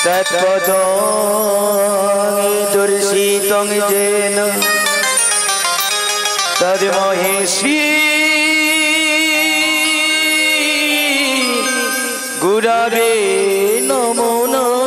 तत्पदं जेन तद्महेशी गुरवे नमो नमः।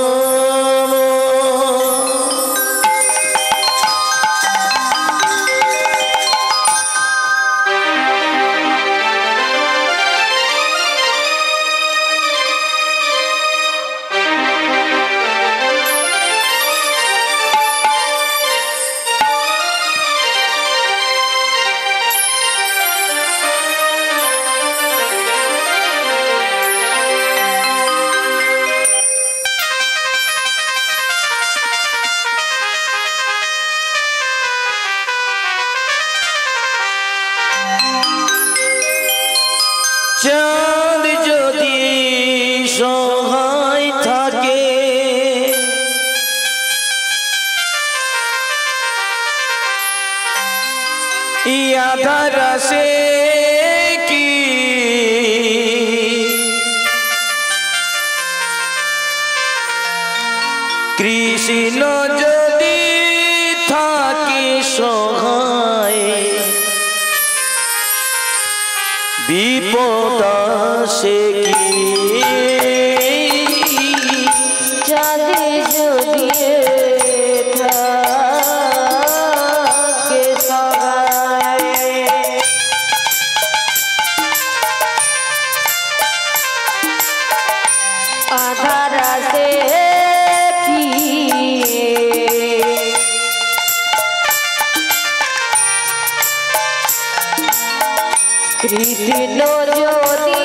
আধার সে কি কৃষ্ণ যদি থাকে সহায় বিপদ সে কি চাঁদে যদি থাকে সহায় আধার আছে কি কৃষ্ণ যদি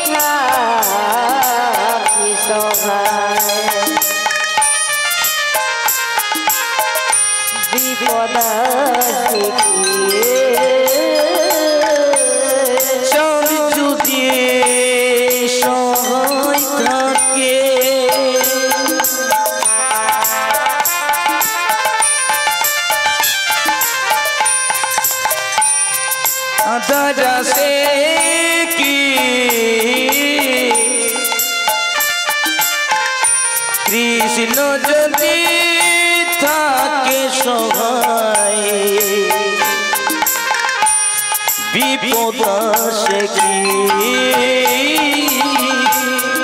থাকে সহায় বিপদ সে কি সব যদি সহায় থাকে আধার সে কি কৃষ্ণ যদি থাকে সহায় বিপদ সে কি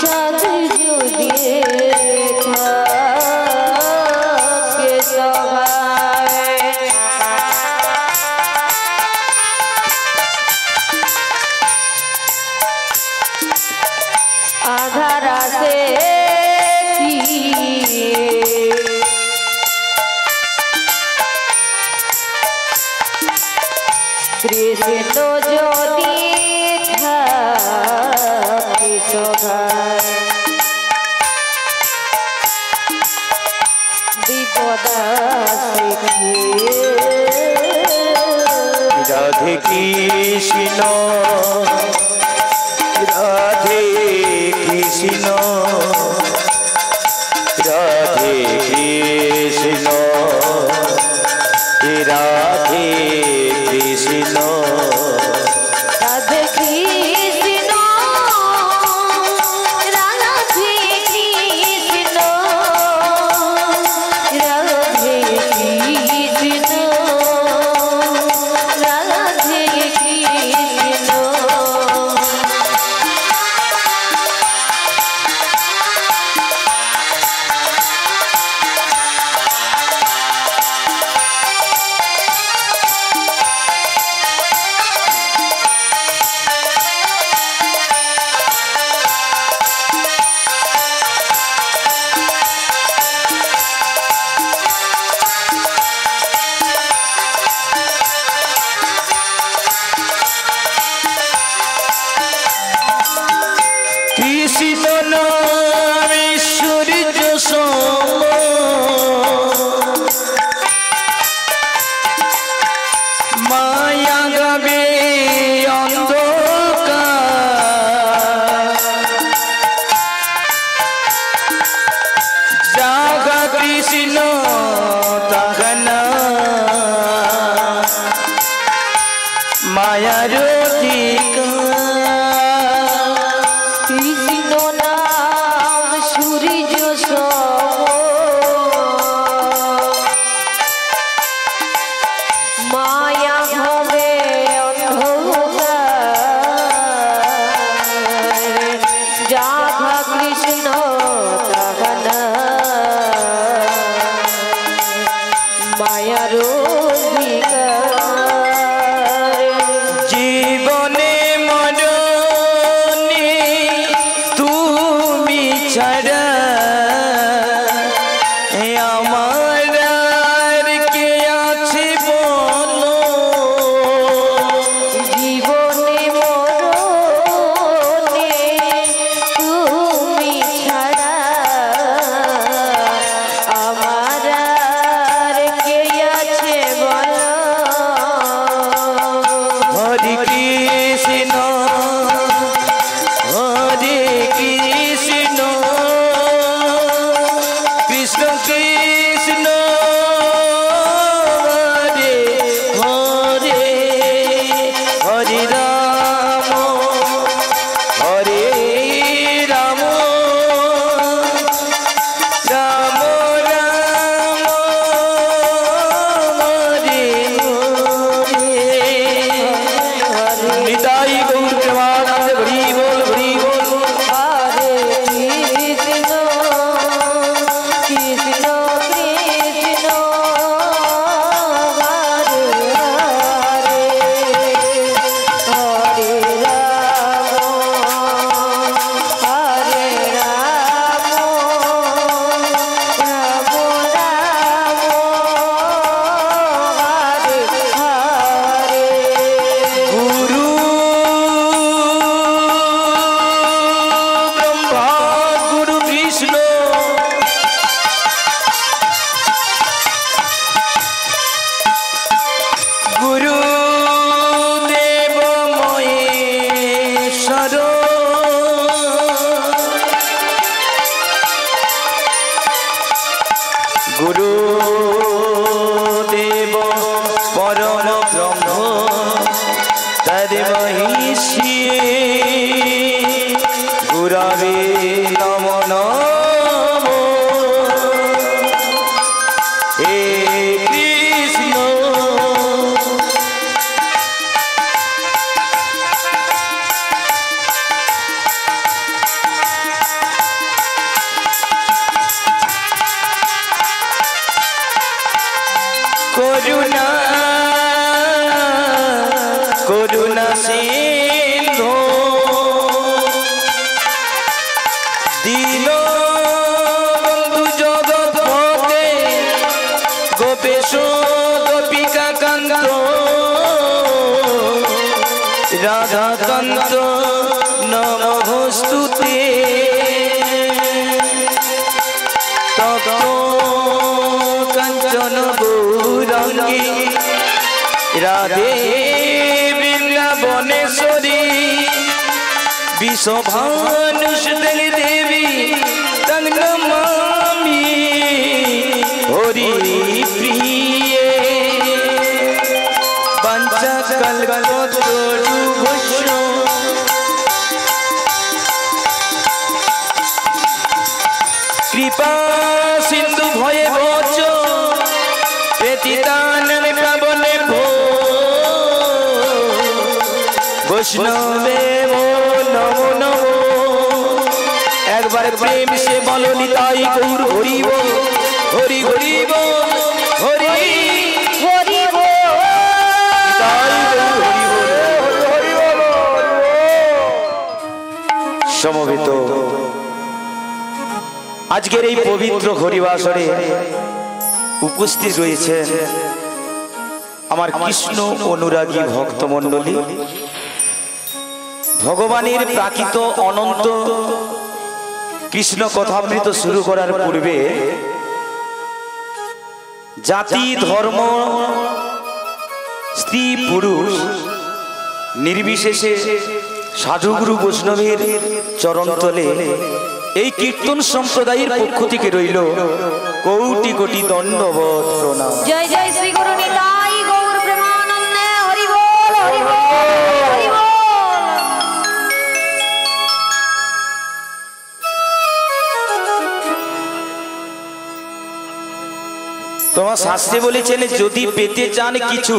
চাঁদ যদি থাকে সহায় আধার আছে কি কৃষ্ণ যদি থাকে সহায় বিপদ সে কি রাধে কৃষ্ণ রাধে কৃষ্ণ রাধে কৃষ্ণ রাধে কৃষ্ণ রাধে কৃষ্ণ রাধে কৃষ্ণ রাধে কৃষ্ণ রাধে কৃষ্ণ কৃষ্ণ নামে সূর্য সম মায়া গাবে অন্ধকার জাগা কৃষ্ণ তাহানা মায়ার অধিকার কৃষ্ণ নাম সূর্য সম মায়া হবে অন্ধকার যাহা কৃষ্ণ তাহানা মায়ার অধিকার জীবনে মরণে তুমি ছাড়া আমার আর কে আছে বলো জীবনে মরণে তুমি ছাড়া আমার আর কে আছে দেব পরম ব্রহ্ম তদ মহিষী গুরবে নমো নমো হে কৃষ্ণ করুণা করুণা সিন্ধু দীন বন্ধু জগৎপতে গোপেশ গোপিকা কান্ত রাধাকান্ত নমস্তুতে তত কাঞ্চন গৌরাঙ্গী রাধে বৃন্দাবনেশ্বরী বিশ্বভানুসুতে দেবী তং নমামি হরি প্রিয়ে পঞ্চকল্পতরুভূষণ কৃপা সিন্ধু ভয়ে বচ পেতিতানন পাবনে ভো বৈষ্ণবে নমো নমো একবার প্রেম সে বলো নিতাই গৌর হরি বল হরি হরি বল হরি হরি বল নিতাই গৌর হরি বল সমবেত আজকের এই পবিত্র হরিবাসরে উপস্থিত রয়েছে আমার কৃষ্ণ অনুরাগী ভক্তমণ্ডলী ভগবানের প্রাকৃত অনন্ত কৃষ্ণ কথামৃত শুরু করার পূর্বে জাতি ধর্ম স্ত্রী পুরুষ নির্বিশেষে সাধুগুরু বৈষ্ণবের চরণতলে এই কীর্তন সম্প্রদায়ের পক্ষ থেকে রইল কোটি কোটি দণ্ডবত প্রণাম। জয় জয় শ্রী গুরু নিতাই গৌর প্রেমানন্দে হরি বল হরি বল হরি বল। তোমার শাস্ত্রে বলেছেন যদি পেতে চান কিছু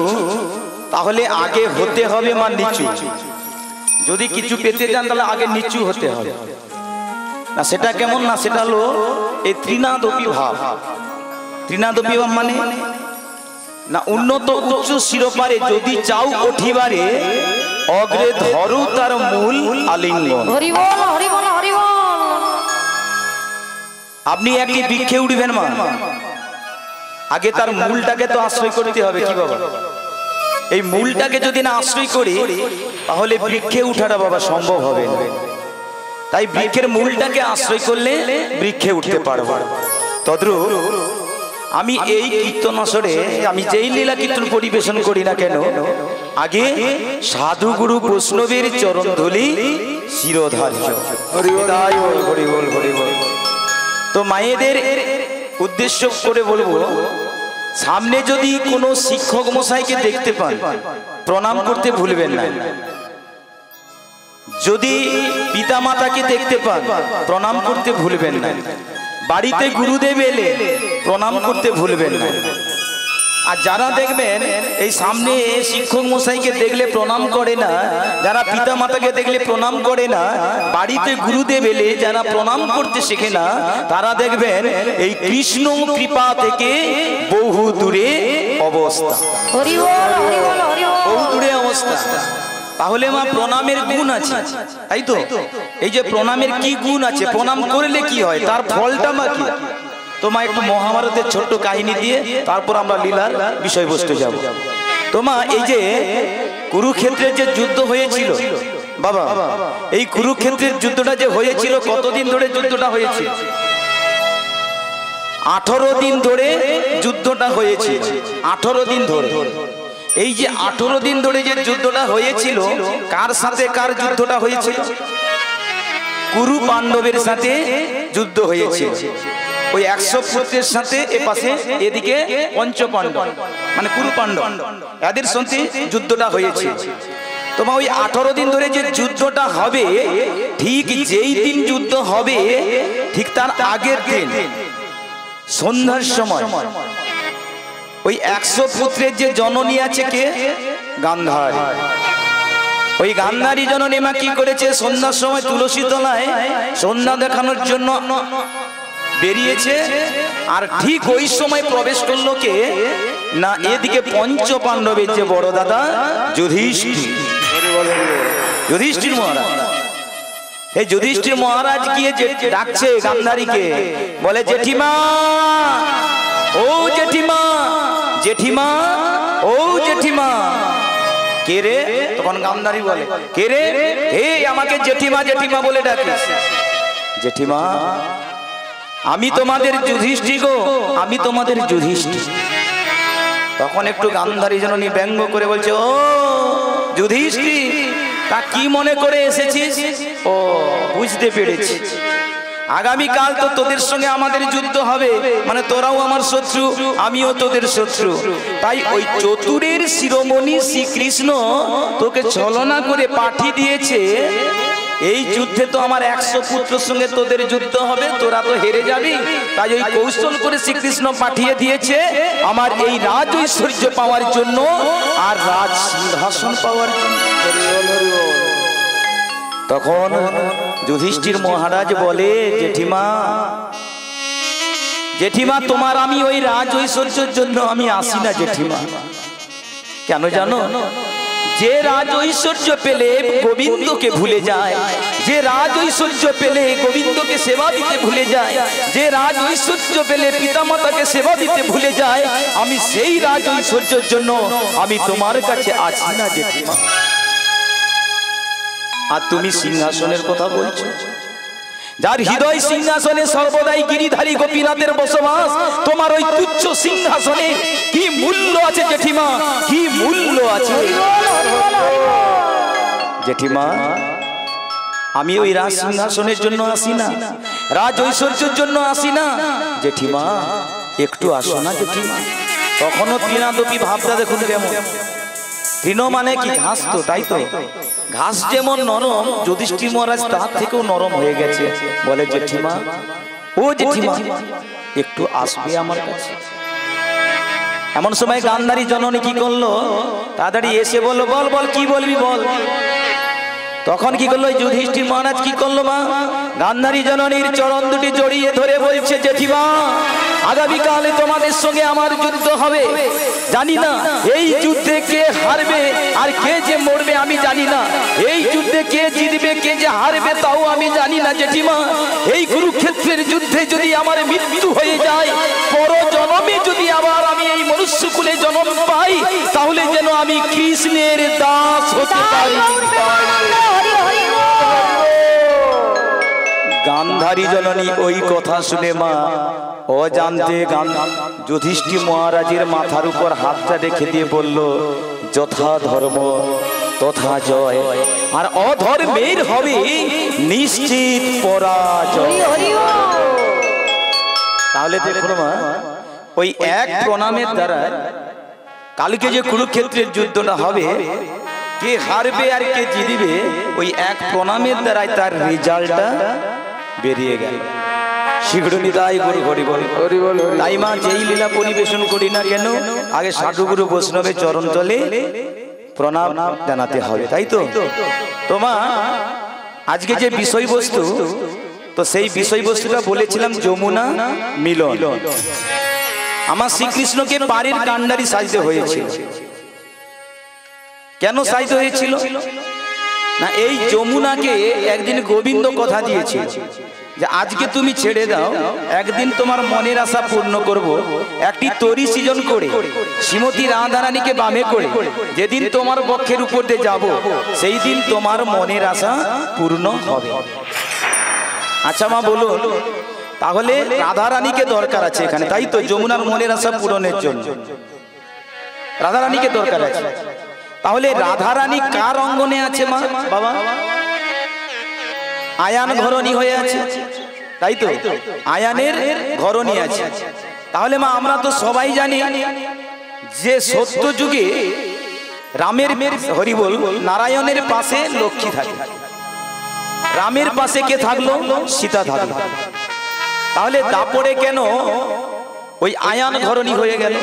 তাহলে আগে হতে হবে মা নিচু। যদি কিছু পেতে চান তাহলে আগে নিচু হতে হবে না। সেটা কেমন না, সেটা হলো এই ত্রিনাদপি ভাব। ত্রিনাদপি ভাব মানে না উন্নত উচ্চ শিরোপারে যদি চাও উঠিবারে অগ্রে ধরু তার মূল আলিঙ্গন। হরি বল হরি বল হরি বল। আপনি একটি বৃক্ষে উঠবেন মা, আগে তার মূলটাকে তো আশ্রয় করতে হবে। কি বাবা, এই মূলটাকে যদি না আশ্রয় করি তাহলে বৃক্ষে উঠাটা বাবা সম্ভব হবে না। তাই বৃক্ষের মূলটাকে আশ্রয় করলে বৃক্ষে উঠতে পারবো। তদ্রূপ আমি এই কীর্তন আসরে আমি যেই লীলা কীর্তন পরিবেশন করি না কেন আগে সাধু গুরু বৈষ্ণবের চরণ ধুলি শিরোধার্য। হরি বল হরি বল। তো মায়েদের উদ্দেশ্য করে বলবো, সামনে যদি কোনো শিক্ষক মশাইকে দেখতে পান প্রণাম করতে ভুলবেন না। যদি পিতা মাতাকে দেখতে পান প্রণাম করতে ভুলবেন না। বাড়িতে গুরুদেব এলে প্রণাম করতে ভুলবেন না। আর যারা দেখবেন এই সামনে শিক্ষক মশাইকে দেখলে প্রণাম করে না, যারা পিতা মাতাকে দেখলে প্রণাম করে না, বাড়িতে গুরুদেব এলে যারা প্রণাম করতে শেখে না, তারা দেখবেন এই কৃষ্ণ কৃপা থেকে বহু দূরে অবস্থা। হরি বল হরি বল হরি বল। বহু দূরে অবস্থা। তাহলে মা প্রণামের গুণ আছে, তাই তো? এই যে প্রণামের কি গুণ আছে, প্রণাম করলে কি হয়, তার ফলটা মা কি? তো মা একটু মহাভারতের ছোট্ট কাহিনী দিয়ে তারপর আমরা লীলার বিষয়বস্তু যাব। তো মা এই যে কুরুক্ষেত্রের যে যুদ্ধ হয়েছিল বাবা, এই কুরুক্ষেত্রের যুদ্ধটা যে হয়েছিল কতদিন ধরে যুদ্ধটা হয়েছিল? 18 দিন ধরে যুদ্ধটা হয়েছে। 18 দিন ধরে। এই যে 18 দিন ধরে যে যুদ্ধটা হয়েছিল, কার সাথে কার যুদ্ধটা হয়েছিল? কুরু পাণ্ডবের সাথে যুদ্ধ হয়েছে। ওই 100 পুত্রের সাথে এ পাশে এদিকে পঞ্চপাণ্ডব মানে কুরু পাণ্ডব এদের সাথে যুদ্ধটা হয়েছে। তোমার ওই 18 দিন ধরে যে যুদ্ধটা হবে, ঠিক যেই দিন যুদ্ধ হবে ঠিক তার আগের দিন সন্ধ্যার সময় ওই 100 পুত্রের যে জননী আছে কে, গান্ধারী। ওই গান্ধারী জননী মা কি করেছে, সন্ধ্যার সময় তুলসী তলায় সন্ধ্যা দেখানোর জন্য বেরিয়েছে। আর ঠিক ওই সময় প্রবেশ করলো কে না, এদিকে পঞ্চ পাণ্ডবের যে বড় দাদা যুধিষ্ঠির মহারাজ। এই যুধিষ্ঠির মহারাজ গিয়ে ডাকছে গান্ধারীকে, বলে জেঠিমা, ও জেঠিমা, জেঠিমা, ও জেঠিমা। কে রে? তখন গান্ধারী বলে, কে রে? হে আমাকে জেঠিমা জেঠিমা বলে ডাকিস। জেঠিমা, আমি তোমাদের যুধিষ্ঠির গো, আমি তোমাদের যুধিষ্ঠির। তখন একটু গান্ধারী জননী ব্যঙ্গ করে বলছে, ও যুধিষ্ঠির, তা কি মনে করে এসেছিস? ও বুঝতে পেরেছি, আগামীকাল তো তোদের সঙ্গে আমাদের যুদ্ধ হবে, মানে তোরাও আমার শত্রু আমিও তোদের শত্রু। তাই ওই চতুরের শিরোমণি শ্রীকৃষ্ণ তোকে ছলনা করে পাঠিয়ে দিয়েছে, এই যুদ্ধে তো আমার 100 পুত্রের সঙ্গে তোদের যুদ্ধ হবে, তোরা তো হেরে যাবি। তাই ওই কৌশল করে শ্রীকৃষ্ণ পাঠিয়ে দিয়েছে আমার এই রাজ ঐশ্বর্য পাওয়ার জন্য আর রাজ সিংহাসন পাওয়ার জন্য। তখন যুধিষ্ঠির মহারাজ বলে, জেঠিমা, জেঠিমা তোমার আমি ওই রাজ ঐশ্বর্যের জন্য আমি আসি না জেঠিমা। কেন জানো? যে রাজ ঐশ্বর্য পেলে গোবিন্দকে ভুলে যায়, যে রাজ ঐশ্বর্য পেলে গোবিন্দকে সেবা দিতে ভুলে যায়, যে রাজ ঐশ্বর্য পেলে পিতামাতাকে সেবা দিতে ভুলে যায়, আমি সেই রাজ ঐশ্বর্যের জন্য আমি তোমার কাছে আছি না জেঠিমা। আর তুমি সিংহাসনের কথা বলছো, যার হৃদয় সিংহাসনে সর্বদাই গিরিধারী গোপীনাথের বসবাস, তোমার ওই তুচ্ছ সিংহাসনে কি মূল্য আছে জেঠিমা, কি মূল্য আছে? জেঠিমা, আমি ওই রাজ সিংহাসনের জন্য আসি না, রাজ ঐশ্বর্যের জন্য আসি না জেঠিমা, একটু আসো না জেঠিমা। তখনও তৃণাদপি ভাবটা দেখুন কেমন। তৃণ মানে কি? ঘাস তো, তাই তো। ঘাস যেমন নরম, যুধিষ্ঠির মহারাজ তার থেকেও নরম হয়ে গেছে। বলে, জেঠিমা, ও জেঠিমা, একটু আসবে আমার কাছে। এমন সময় গান্ধারী জননী কি করলো, তাড়াতাড়ি এসে বললো, বল বল কি বলবি বল। তখন কি করলো যুধিষ্ঠির মহারাজ, কি করলো মা, গান্ধারী জননীর চরণ দুটি জড়িয়ে ধরে বলছে, জেঠিমা, আগামীকালে তোমাদের সঙ্গে আমার যুদ্ধ হবে। জানি না এই যুদ্ধে কে হারবে আর কে যে মরবে আমি জানি না, এই যুদ্ধে কে জিতবে কে যে হারবে তাও আমি জানি না জেঠিমা। এই কুরুক্ষেত্রের যুদ্ধে যদি আমার মৃত্যু হয়ে যায়, পর জন্মে যদি আবার আমি এই মনুষ্যকুলে জন্ম পাই, তাহলে যেন আমি কৃষ্ণের দাস হতে পারি। গান্ধারী জননী ওই কথা শুনে মা অজান্তে যুধিষ্ঠির মহারাজের মাথার উপর হাতটা রেখে দিয়ে বলল, যথা ধর্ম তথা জয়, আর অধর্মের হবে নিশ্চিত পরাজয়। তাহলে দেখুন মা, ওই এক প্রণামের দ্বারা কালকে যে কুরুক্ষেত্রের যুদ্ধটা হবে, কে হারবে আর কে জিতবে, ওই এক প্রণামের দ্বারাই তার রেজাল্টটা বেরিয়ে গেল। শীঘ্রনিদায় গুরু হরি বল। তাই মা যেই লীলা পরিবেশন করি না কেন, আগে সাধুগুরু বৈষ্ণবের চরণ তলে প্রণাম জানাতে হবে, তাই তো। তোমা আজকে যে বিষয়বস্তু, তো সেই বিষয়বস্তুটা বলেছিলাম যমুনা মিলন। আমার শ্রীকৃষ্ণকে পারের কান্ডারি সাজতে হয়েছিল। কেন সাজতে হয়েছিল না, এই যমুনাকে একদিন গোবিন্দ কথা দিয়েছে যে আজকে তুমি ছেড়ে দাও, একদিন তোমার মনের আশা পূর্ণ করব। একটি তরি সৃজন করে শ্রীমতী রাধারানীকে বামে করে যেদিন তোমার বক্ষের উপর দিয়ে যাব, সেই দিন তোমার মনের আশা পূর্ণ হবে। আচ্ছা মা বলুন, তাহলে রাধারানীকে দরকার আছে এখানে, তাই তো, যমুনার মনের আশা পূরণের জন্য রাধারানীকে দরকার আছে। তাহলে রাধারানী কার অঙ্গনে আছে মা বাবা? আয়ান ঘরণী হয়ে আছে। তাই তো আয়ানের ঘরণী আছে। তাহলে মা আমরা তো সবাই জানি যে সত্য যুগে রামের হরি বল নারায়ণের পাশে লক্ষ্মী থাকে, রামের পাশে কে থাকলো? সীতা থাকলো। তাহলে দাপড়ে কেন ওই আয়ান ঘরণী হয়ে গেল?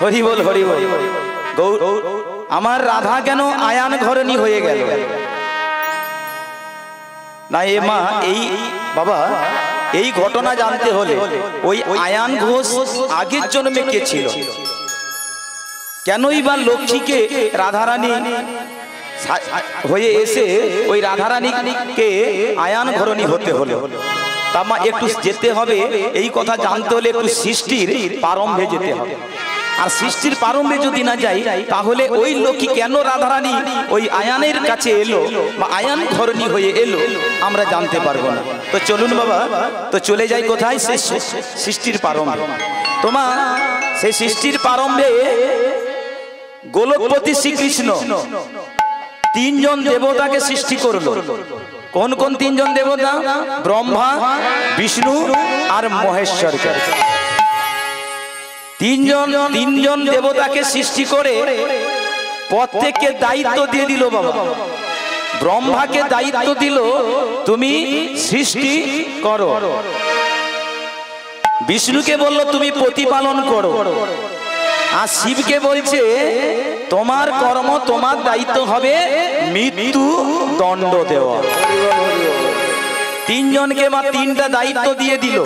হরি বল হরি বল। আমার রাধা কেন আয়ান ঘরণী হয়ে গেল? না এ মা, এই বাবা এই ঘটনা জানতে হলে ওই আয়ান ঘোষ আগের জন্মে কে ছিল, কেনই বা লক্ষ্মীকে রাধারানী হয়ে এসে ওই রাধারানীকে আয়ান ঘরণী হতে হলো? তা মা একটু যেতে হবে, এই কথা জানতে হলে একটু সৃষ্টির প্রারম্ভে যেতে হবে। আর সৃষ্টির প্রারম্ভে যদি না যাই তাহলে ওই লক্ষ্মী কেন রাধারানী ওই আয়ানের কাছে এলো বা আয়ান ঘরণী হয়ে এলো আমরা জানতে পারবো না। তো চলুন বাবা, তো চলে যাই কোথায়? সে সৃষ্টির প্রারম্ভে। তোমা সেই সৃষ্টির প্রারম্ভে গোলকপতি শ্রীকৃষ্ণ তিনজন দেবতাকে সৃষ্টি করলো। কোন কোন তিনজন দেবতা? ব্রহ্মা, বিষ্ণু আর মহেশ্বর। তিনজন দেবতাকে সৃষ্টি করে প্রত্যেককে দায়িত্ব দিয়ে দিল বাবা। ব্রহ্মাকে দায়িত্ব দিল তুমি সৃষ্টি করো, বিষ্ণুকে বলল তুমি প্রতিপালন করো, আর শিবকে বলছে তোমার কর্ম তোমার দায়িত্ব হবে মৃত্যু দণ্ড দেওয়া। তিনজনকে মা তিনটা দায়িত্ব দিয়ে দিল।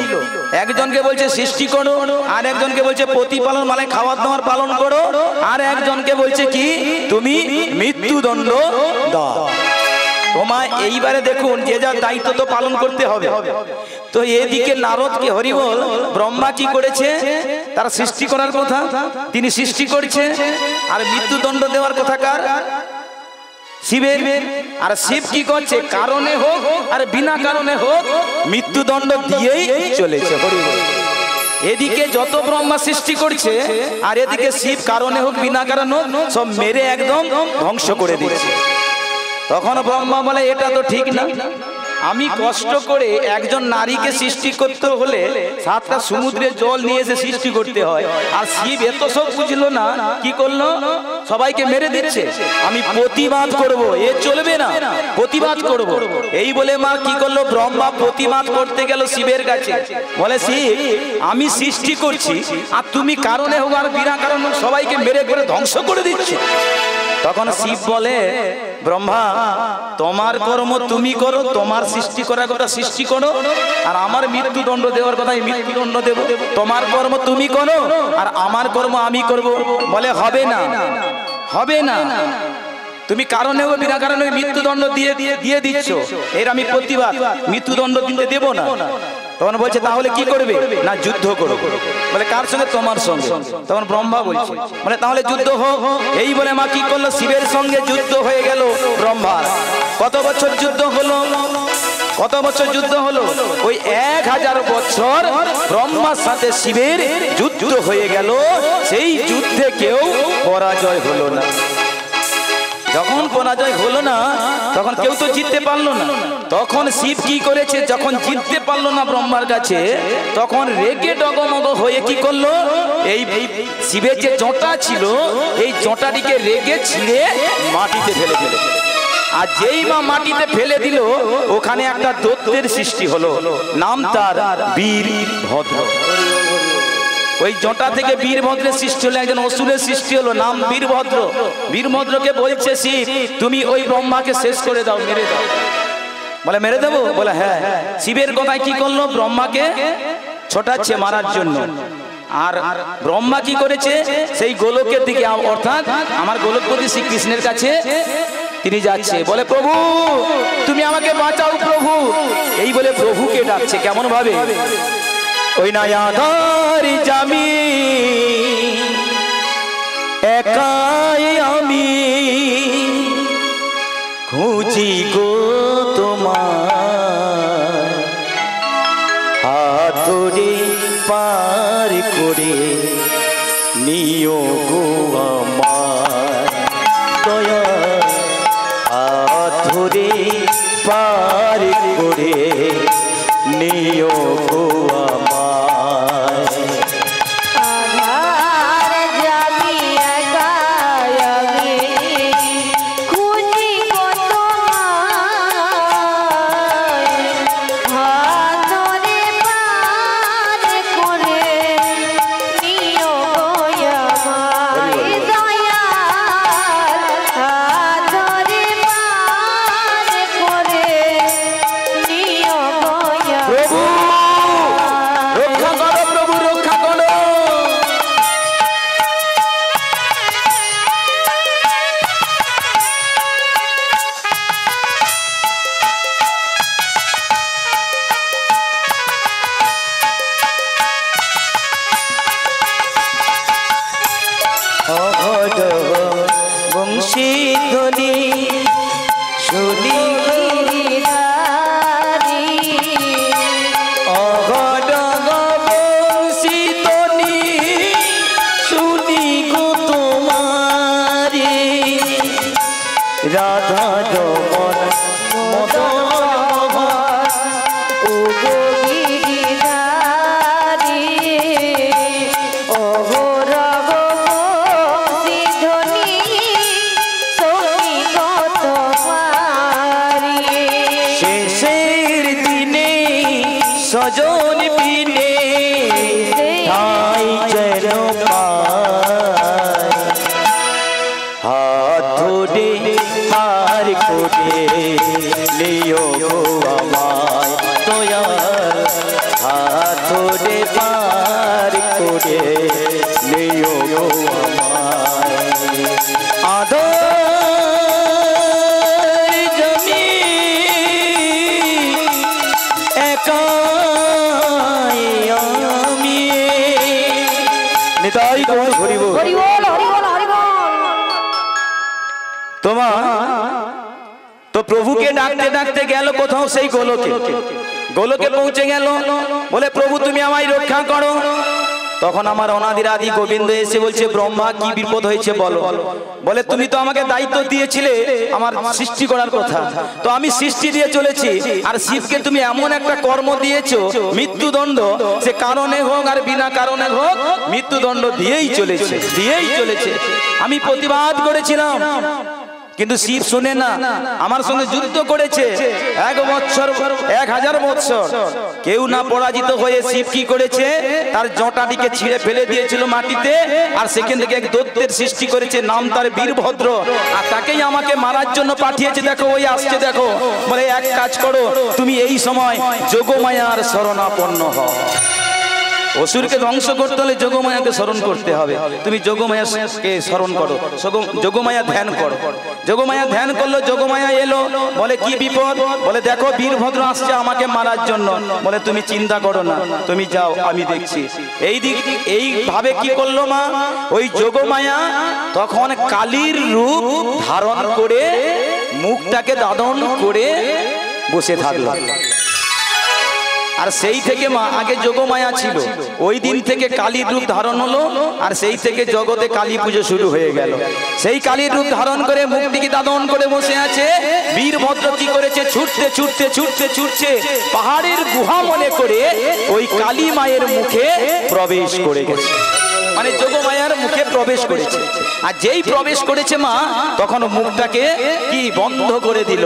একজনকে বলছে সৃষ্টি করো, আর একজনকে বলছে প্রতিপালন মানে খাওয়া দাওয়ার পালন করো, আর একজনকে বলছে কি তুমি মৃত্যুদণ্ড দাও। তোমায় এইবারে দেখুন যে যার দায়িত্ব তো পালন করতে হবে। তো এদিকে নারদকে হরিবল ব্রহ্মা কি করেছে? তার সৃষ্টি করার কথা, তিনি সৃষ্টি করছে, আর মৃত্যুদণ্ড দেওয়ার কথা কার? শিবের। আর শিব কি করছে? কারণে হোক আর বিনা কারণে হোক মৃত্যুদণ্ড দিয়েই চলেছে। এদিকে যত ব্রহ্মা সৃষ্টি করছে আর এদিকে শিব কারণে হোক বিনা কারণে হোক সব মেরে একদম ধ্বংস করে দিচ্ছে। তখন ব্রহ্মা বলে এটা তো ঠিক না, আমি কষ্ট করে একজন নারীকে সৃষ্টি করতে হলে 7টা সমুদ্রের জল নিয়ে এসে সৃষ্টি করতে হয়, আর শিব এত সব বুঝলো না, কি করলো? সবাইকে মেরে দিচ্ছে। আমি প্রতিবাদ করব, এ চলবে না, প্রতিবাদ করব। এই বলে মা কি করলো? ব্রহ্মা প্রতিবাদ করতে গেল শিবের কাছে। বলে শিব আমি সৃষ্টি করছি আর তুমি কারণে হোক আর বিনা কারণে হোক সবাইকে মেরে করে ধ্বংস করে দিচ্ছ। তখন শিব বলে ব্রহ্মা তোমার কর্ম তুমি করো, তোমার সৃষ্টি করার কথা সৃষ্টি করো, আর আমার মৃত্যুদণ্ড দেওয়ার কথা মৃত্যুদণ্ড দেব। তোমার কর্ম তুমি করো আর আমার কর্ম আমি করব। বলে হবে না, হবে না, তুমি কারণে ও বিনা কারণে মৃত্যুদণ্ড দিয়ে দিচ্ছ, এর আমি প্রতিবাদ, মৃত্যুদণ্ড দিতে দেব না। তখন বলছে তাহলে কি করবে? না যুদ্ধ করো। বলে কার সঙ্গে? তোমার সঙ্গে। তখন ব্রহ্মা বলছে বলে তাহলে যুদ্ধ হোক। এই বলে মা কি করলো? শিবের সঙ্গে যুদ্ধ হয়ে গেল ব্রহ্মার। কত বছর যুদ্ধ হলো? কত বছর যুদ্ধ হলো? ওই 1000 বছর ব্রহ্মার সাথে শিবের যুদ্ধ হয়ে গেল। সেই যুদ্ধে কেউ পরাজয় হলো না। যখন পরাজয় হলো না তখন কেউ তো জিততে পারলো না। তখন শিব কি করেছে? যখন জিততে পারলো না ব্রহ্মার কাছে, তখন রেগে ডগমগ হয়ে কি করলো? এই শিবের যে জটা ছিল এই জটাটিকে রেগে ছিঁড়ে মাটিতে ফেলে দিল। আর যেই মা মাটিতে ফেলে দিল ওখানে একটা দৈত্যের সৃষ্টি হলো, নাম তার বীরভদ্র। ওই জটা থেকে বীরভদ্রের সৃষ্টি হলো, একজন অসুরের সৃষ্টি হলো, নাম বীরভদ্র। বীরভদ্রকে বলছে শিব তুমি ওই ব্রহ্মাকে শেষ করে দাও, মেরে দাও। বলে মেরে দেবো? বলে হ্যাঁ। শিবের কথায় কি করলো? ব্রহ্মাকে ছোটাচ্ছে মারার জন্য। আর ব্রহ্মা কি করেছে? সেই গোলকের দিকে, অর্থাৎ আমার গোলকপতি শ্রীকৃষ্ণের কাছে তিনি যাচ্ছে। বলে প্রভু তুমি আমাকে বাঁচাও প্রভু। এই বলে প্রভুকে ডাকছে। কেমন ভাবে? ওই নায়াধার জামি একাই আমি খুঁজি গো তোমার, হাত ধরে পার করে নিও গো আমার দয়া, হাত ধরে পার করে নিও গো আমায়। আধার জানি একা আমি খুঁজি গো তোমায়, হাতরে পার করে নিও গো আমায়। দয়াল হাতরে পার করে নিও গো প্রভু রক্ষা করো, প্রভু রক্ষা করো। অঘট বংশীধ্বনি শুনি গিরিধারী অঘট বংশীধ্বনি শুনি গো তোমারি রাধা রমন মদন মোহন ও গো গিরিধারী অহরহ বংশীধ্বনি শুনি গো তোমারি। শেষের দিনে সজন বিনে ঠাই যেন পায়, হাত ধরে হার করে লিও গো আমায় দয়াল, হাত ধরে পার করে লিও গো আমায়। আদর জমি একাই আমি নিতাই গৌর হরিব। হরি বল হরি বল হরি বল। তোমার তো প্রভুকে ডাকতে ডাকতে গেল কোথাও সেই গোলকে, গোলকে পৌঁছে গেল, বলে প্রভু তুমি আমায় রক্ষা করো। তখন আমার অনাদির আদি গোবিন্দ এসে বলছে ব্রহ্মা কি বিপদ হয়েছে বলো। বলে তুমি তো আমাকে দায়িত্ব দিয়েছিলে আমার সৃষ্টি করার কথা, তো আমি সৃষ্টি দিয়ে চলেছি, আর শিবকে তুমি এমন একটা কর্ম দিয়েছো মৃত্যুদণ্ড, সে কারণে হোক আর বিনা কারণে হোক মৃত্যুদণ্ড দিয়েই চলেছে, দিয়েই চলেছে। আমি প্রতিবাদ করেছিলাম কিন্তু শিব শুনে না, আমার সঙ্গে যুদ্ধ করেছে 1 বৎসর 1000 বৎসর, কেউ না পরাজিত হয়ে শিব কি করেছে তার জটাটিকে ছিঁড়ে ফেলে দিয়েছিল মাটিতে, আর সেখান থেকে এক দৈত্যের সৃষ্টি করেছে, নাম তার বীরভদ্র, আর তাকেই আমাকে মারার জন্য পাঠিয়েছে। দেখো ওই আসছে, দেখো। বলে এক কাজ করো, তুমি এই সময় যোগমায়ার শরণাপন্ন হও। অসুরকে ধ্বংস করতে হলে যোগমায়াকে স্মরণ করতে হবে, তুমি যোগমায়াকে স্মরণ করো, যোগমায়া ধ্যান করো। যোগমায়া ধ্যান করলো, যোগমায়া এলো, বলে কি বিপদ, বলে দেখো বীরভদ্র আসছে আমাকে মারার জন্য। বলে তুমি চিন্তা করো না, তুমি যাও আমি দেখছি। এইভাবে কি করলো মা, ওই যোগমায়া তখন কালীর রূপ ধারণ করে মুখটাকে দাদন করে বসে থাকলো। আর সেই থেকে মা, আগে যোগমায়া ছিল, ওই দিন থেকে কালীর রূপ ধারণ হলো, আর সেই থেকে জগতে কালী পুজো শুরু হয়ে গেল। সেই কালীর রূপ ধারণ করে মুখটিকে দাদন করে বসে আছে। বীরভদ্র কি করেছে, ছুটতে ছুটতে ছুটতে ছুটছে পাহাড়ের গুহা মনে করে ওই কালী মায়ের মুখে প্রবেশ করে গেছে, মানে যোগমায়ার মুখে প্রবেশ করেছে। আর যেই প্রবেশ করেছে মা, তখন মুখটাকে কি বন্ধ করে দিল।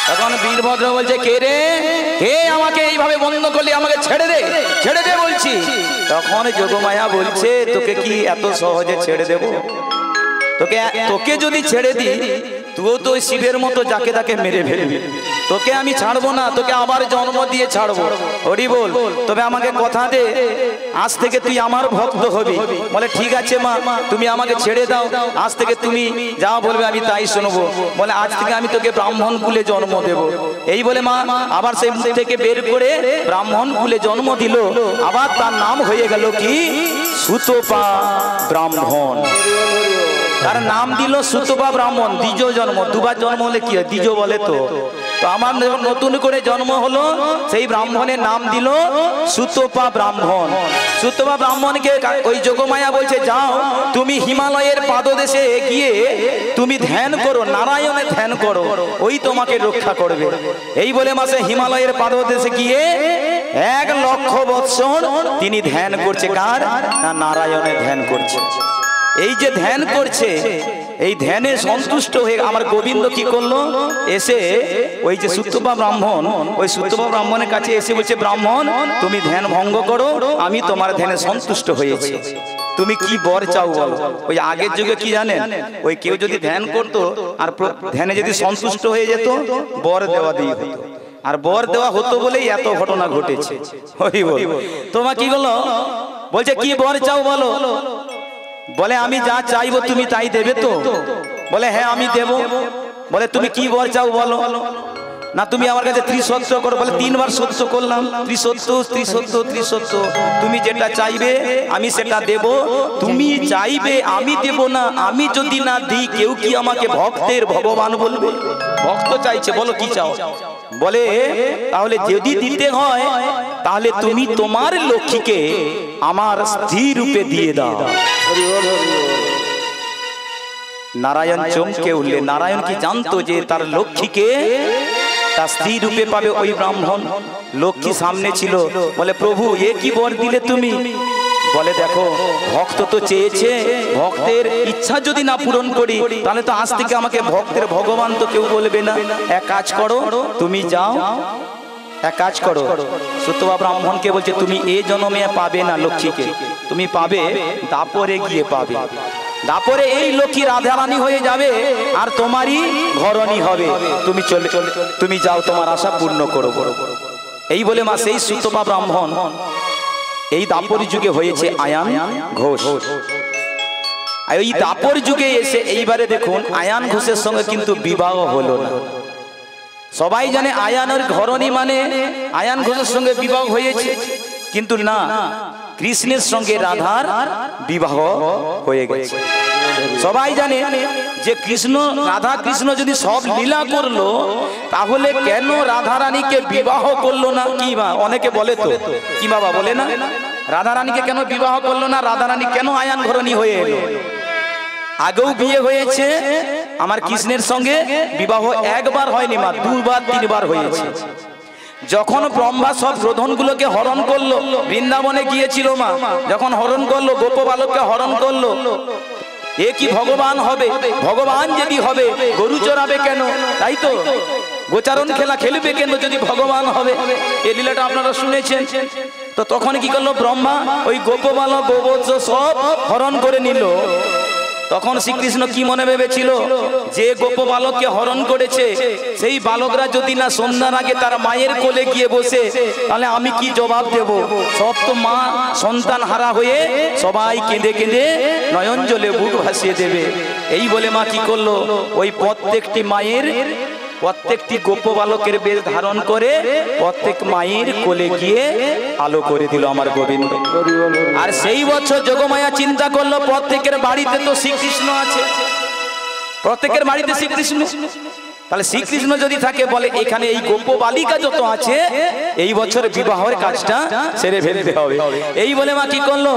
তখন বীরভদ্র বলছে কে রে, কে আমাকে এইভাবে বন্ধ করলি, আমাকে ছেড়ে দে, ছেড়ে দে বলছি। তখন যোগমায়া বলছে তোকে কি এত সহজে ছেড়ে দেব, তোকে যদি ছেড়ে দিই তুইও তো শিবের মতো যাকে তাকে মেরে ফেলবি, তোকে আমি ছাড়বো না, তোকে আবার জন্ম দিয়ে ছাড়বো। হরি বল, তবে আমাকে কথা দে আজ থেকে তুই আমার ভক্ত হবি। বলে ঠিক আছে মা, তুমি আমাকে ছেড়ে দাও, আজ থেকে তুমি যা বলবে আমি তাই শুনবো। বলে আজ থেকে আমি তোকে ব্রাহ্মণ কুলে জন্ম দেব। এই বলে মা আবার সেই মুখ থেকে বের করে ব্রাহ্মণ কুলে জন্ম দিল। আবার তার নাম হয়ে গেল কি, সুতপা ব্রাহ্মণ। তার নাম দিল সুতপা ব্রাহ্মণ। দ্বিজ জন্ম, দুবার জন্ম হলে কি হয়, দ্বিজ বলে তো। তো আমার যখন নতুন করে জন্ম হলো, সেই ব্রাহ্মণের নাম দিল সুতপা ব্রাহ্মণ। সুতপা ব্রাহ্মণকে ওই যোগমায়া বলছে, যাও তুমি হিমালয়ের পাদদেশে গিয়ে তুমি ধ্যান করো, নারায়ণের ধ্যান করো, ওই তোমাকে রক্ষা করবে। এই বলে মাসে হিমালয়ের পাদদেশে গিয়ে 1 লক্ষ বৎসর তিনি ধ্যান করছে। কার? না, নারায়ণের ধ্যান করছে। এই যে ধ্যান করছে, এই ধ্যানে সন্তুষ্ট হয়ে আমার গোবিন্দ কি করলো, এসে ওই যে সুতপা ব্রাহ্মণ, ওই সুতপা ব্রাহ্মণের কাছে এসে বলছে, ব্রাহ্মণ তুমি ধ্যান ভঙ্গ করো, আমি তোমার ধ্যানে সন্তুষ্ট হয়েছি, তুমি কি বর চাও বলো। ওই আগের যুগে কি জানেন, ওই কেউ যদি ধ্যান করতো আর ধ্যানে যদি সন্তুষ্ট হয়ে যেত, বর দেওয়া দিয়ে হতো। আর বর দেওয়া হতো বলেই এত ঘটনা ঘটেছে। তোমার কি হলো, বলছে কি বর চাও বলো। বলে আমি যা চাইবো তুমি তাই দেবে তো। বলে হ্যাঁ আমি দেব। বলে তুমি কি বর চাও বলো। না তুমি আমার কাছে ত্রিসত্য করো। বলে 3 বার সত্য করলাম, ত্রিসত্য ত্রিসত্য ত্রিসত্য, তুমি যেটা চাইবে আমি সেটা দেব। তুমি চাইবে আমি দেব না, আমি যদি না দিই কেউ কি আমাকে ভক্তের ভগবান বলবে? ভক্ত চাইছে, বলো কি চাও। বলে তাহলে যদি দিতে হয় তাহলে তুমি তোমার লক্ষ্মীকে আমার স্ত্রী রূপে দিয়ে দাও। নারায়ণ চমকে উঠলে। নারায়ণ কি জানতো যে তার লক্ষ্মীকে তার স্ত্রী রূপে পাবে ওই ব্রাহ্মণ? লক্ষ্মী সামনে ছিল। বলে প্রভু এ কি বর দিলে তুমি? বলে দেখো ভক্ত তো চেয়েছে, ভক্তের ইচ্ছা যদি না পূরণ করি তাহলে তো আজ থেকে আমাকে ভক্তের ভগবান তো কেউ বলবে না। এক কাজ করো, তুমি যাও, এক কাজ করো। সুতপা ব্রাহ্মণকে বলছে তুমি এই জন্মে পাবে না লক্ষ্মীকে, তুমি পাবে দাপরে গিয়ে পাবে। দাপরে এই লক্ষ্মী রাধারানী হয়ে যাবে আর তোমারই ঘরণী হবে। তুমি চলে তুমি যাও, তোমার আশা পূর্ণ করো। এই বলে মা সেই সুতপা ব্রাহ্মণ এই দাপর যুগে হয়েছে আয়ান ঘোষ। এই দাপর যুগে এসে এইবারে দেখুন আয়ান ঘোষের সঙ্গে কিন্তু বিবাহ হলো না। সবাই জানে আয়ানের ঘরণী মানে আয়ান ঘোষের সঙ্গে বিবাহ হয়েছে, কিন্তু না, কৃষ্ণের সঙ্গে রাধার বিবাহ হয়ে গেছে। সবাই জানে যে কৃষ্ণ রাধা কৃষ্ণ যদি সব লীলা করলো তাহলে কেন রাধা রানীকে বিবাহ করলো না? কি বা অনেকে বলে তো, কি বাবা বলে না, রাধা রানীকে কেন বিবাহ করলো না? রাধা রানী কেন আয়ান ঘরণী হয়ে এলো? আগেও বিয়ে হয়েছে আমার কৃষ্ণের সঙ্গে, বিবাহ একবার হয়নি মা, 2 বার 3 বার হয়েছে। যখন ব্রহ্মা সব রোধনগুলোকে হরণ করলো, বৃন্দাবনে গিয়েছিল মা, যখন হরণ করলো গোপ বালককে হরণ করলো, এ কি ভগবান হবে? ভগবান যদি হবে গরু চড়াবে কেন? তাই তো, গোচারণ খেলা খেলবে কেন যদি ভগবান হবে? এই লীলাটা আপনারা শুনেছেন তো। তখন কি করলো ব্রহ্মা, ওই গোপ বালক গোবৎস সব হরণ করে নিল। তখন শ্রীকৃষ্ণ কি মনে ভেবেছিল, যে গোপ বালককে হরণ করেছে সেই বালকরা যদি না সন্ধ্যার আগে তার মায়ের কোলে গিয়ে বসে, তাহলে আমি কি জবাব দেব? সব তো মা সন্তান হারা হয়ে সবাই কেঁদে কেঁদে নয়ন জলে বুক ভাসিয়ে দেবে। এই বলে মা কি করলো, ওই প্রত্যেকটি মায়ের প্রত্যেকটি গোপ বালকের বেশ ধারণ করে প্রত্যেক মায়ের কোলে গিয়ে আলো করে দিল আমার গোবিন্দ। আর সেই বছর যোগমায়া চিন্তা করলো প্রত্যেকের বাড়িতে তো শ্রীকৃষ্ণ আছে, প্রত্যেকের বাড়িতে শ্রীকৃষ্ণ, তাহলে শ্রীকৃষ্ণ যদি থাকে বলে এখানে এই গোপ বালিকা যত আছে এই বছর বিবাহের কাজটা সেরে ফেলতে হবে। এই বলে মা কি করলো,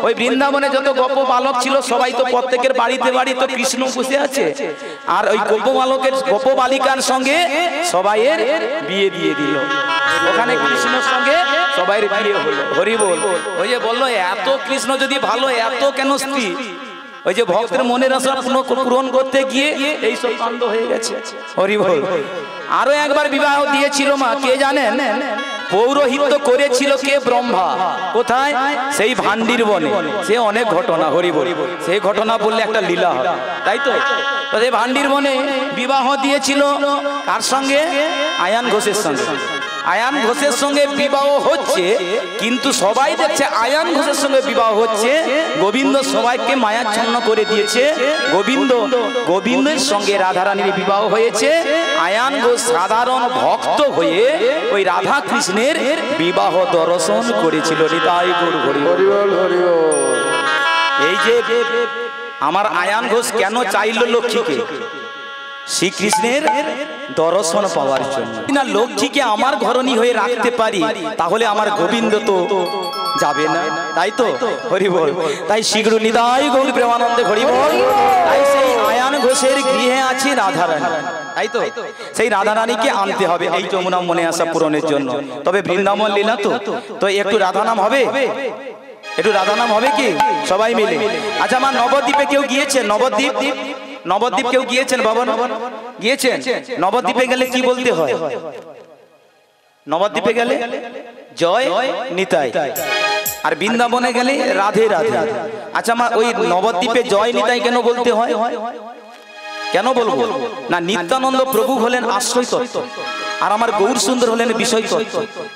ওই বৃন্দাবনে যত গোপ বালক ছিল সবাই তো প্রত্যেকের বাড়িতে বাড়ি তো কৃষ্ণ বসে আছে, আর ওই গোপ বালকের গোপ বালিকার সঙ্গে সবাইয়ের বিয়ে দিয়ে দিল। ওখানে কৃষ্ণের সঙ্গে সবাইয়ের বিয়ে হলো। হরি বল। ওই যে বললো এত কৃষ্ণ যদি ভালো, এত কেন স্ত্রী? ওই যে ভক্তের মনের আশা পূরণ করতে গিয়ে এই সব কাণ্ড হয়ে গেছে। হরি বল। আরো একবার বিবাহ দিয়েছিল মা, কে জানেন? পৌরোহিত্য করেছিল কে? ব্রহ্মা। কোথায়? সেই ভান্ডির বনে। সে অনেক ঘটনা, হরি বল, সেই ঘটনা বললে একটা লীলা হয়, তাই তো। সেই ভান্ডির বনে বিবাহ দিয়েছিল কার সঙ্গে? আয়ান ঘোষের সঙ্গে। আয়ান ঘোষের সঙ্গে বিবাহ হচ্ছে, কিন্তু সবাই দেখছে আয়ান ঘোষের সঙ্গে বিবাহ হচ্ছে, গোবিন্দ সবাইকে মায়াচ্ছন্ন করে দিয়েছে। গোবিন্দের সঙ্গে রাধারানীর বিবাহ হয়েছে। আয়ান ঘোষ সাধারণ ভক্ত হয়ে ওই রাধা কৃষ্ণের বিবাহ দর্শন করেছিল। হৃদয় গুরু হরি বল, হরি বল। এই যে আমার আয়ান ঘোষ কেন চাইল লক্ষ্মীকে? শ্রীকৃষ্ণের দর্শন পাওয়ার জন্য না লক্ষ্মীকে আমার ঘরণী হয়ে রাখতে পারি, তাহলে আমার গোবিন্দ তো যাবে না, তাই তো হরি বল। তাই শীঘ্র নিতাই গৌর প্রেমানন্দে হরি বল। তাই সেই আয়ান ঘোষের গৃহে আছে রাধারানী, তাই তো সেই রাধারানীকে আনতে হবে এই যমুনা মনে আসা পূরণের জন্য। তবে বৃন্দাবন লীলা তো একটু রাধা নাম হবে, একটু রাধা নাম হবে কি সবাই মিলে? আচ্ছা আমার নবদ্বীপে কেউ গিয়েছেন? নবদ্বীপ কেউ গিয়েছেন বাবা? গিয়েছেন? নবদ্বীপে গেলে কি বলতে হয়? নবদ্বীপে গেলে জয় নিতাই, আর বৃন্দাবনে গেলে রাধে রাধে। আচ্ছা আমার ওই নবদ্বীপে জয় নিতাই কেন বলতে হয়? কেন বলবো না? নিত্যানন্দ প্রভু হলেন আশ্রয় তত্ত্ব, আর আমার গৌর সুন্দর হলেন বিষয় তত্ত্ব।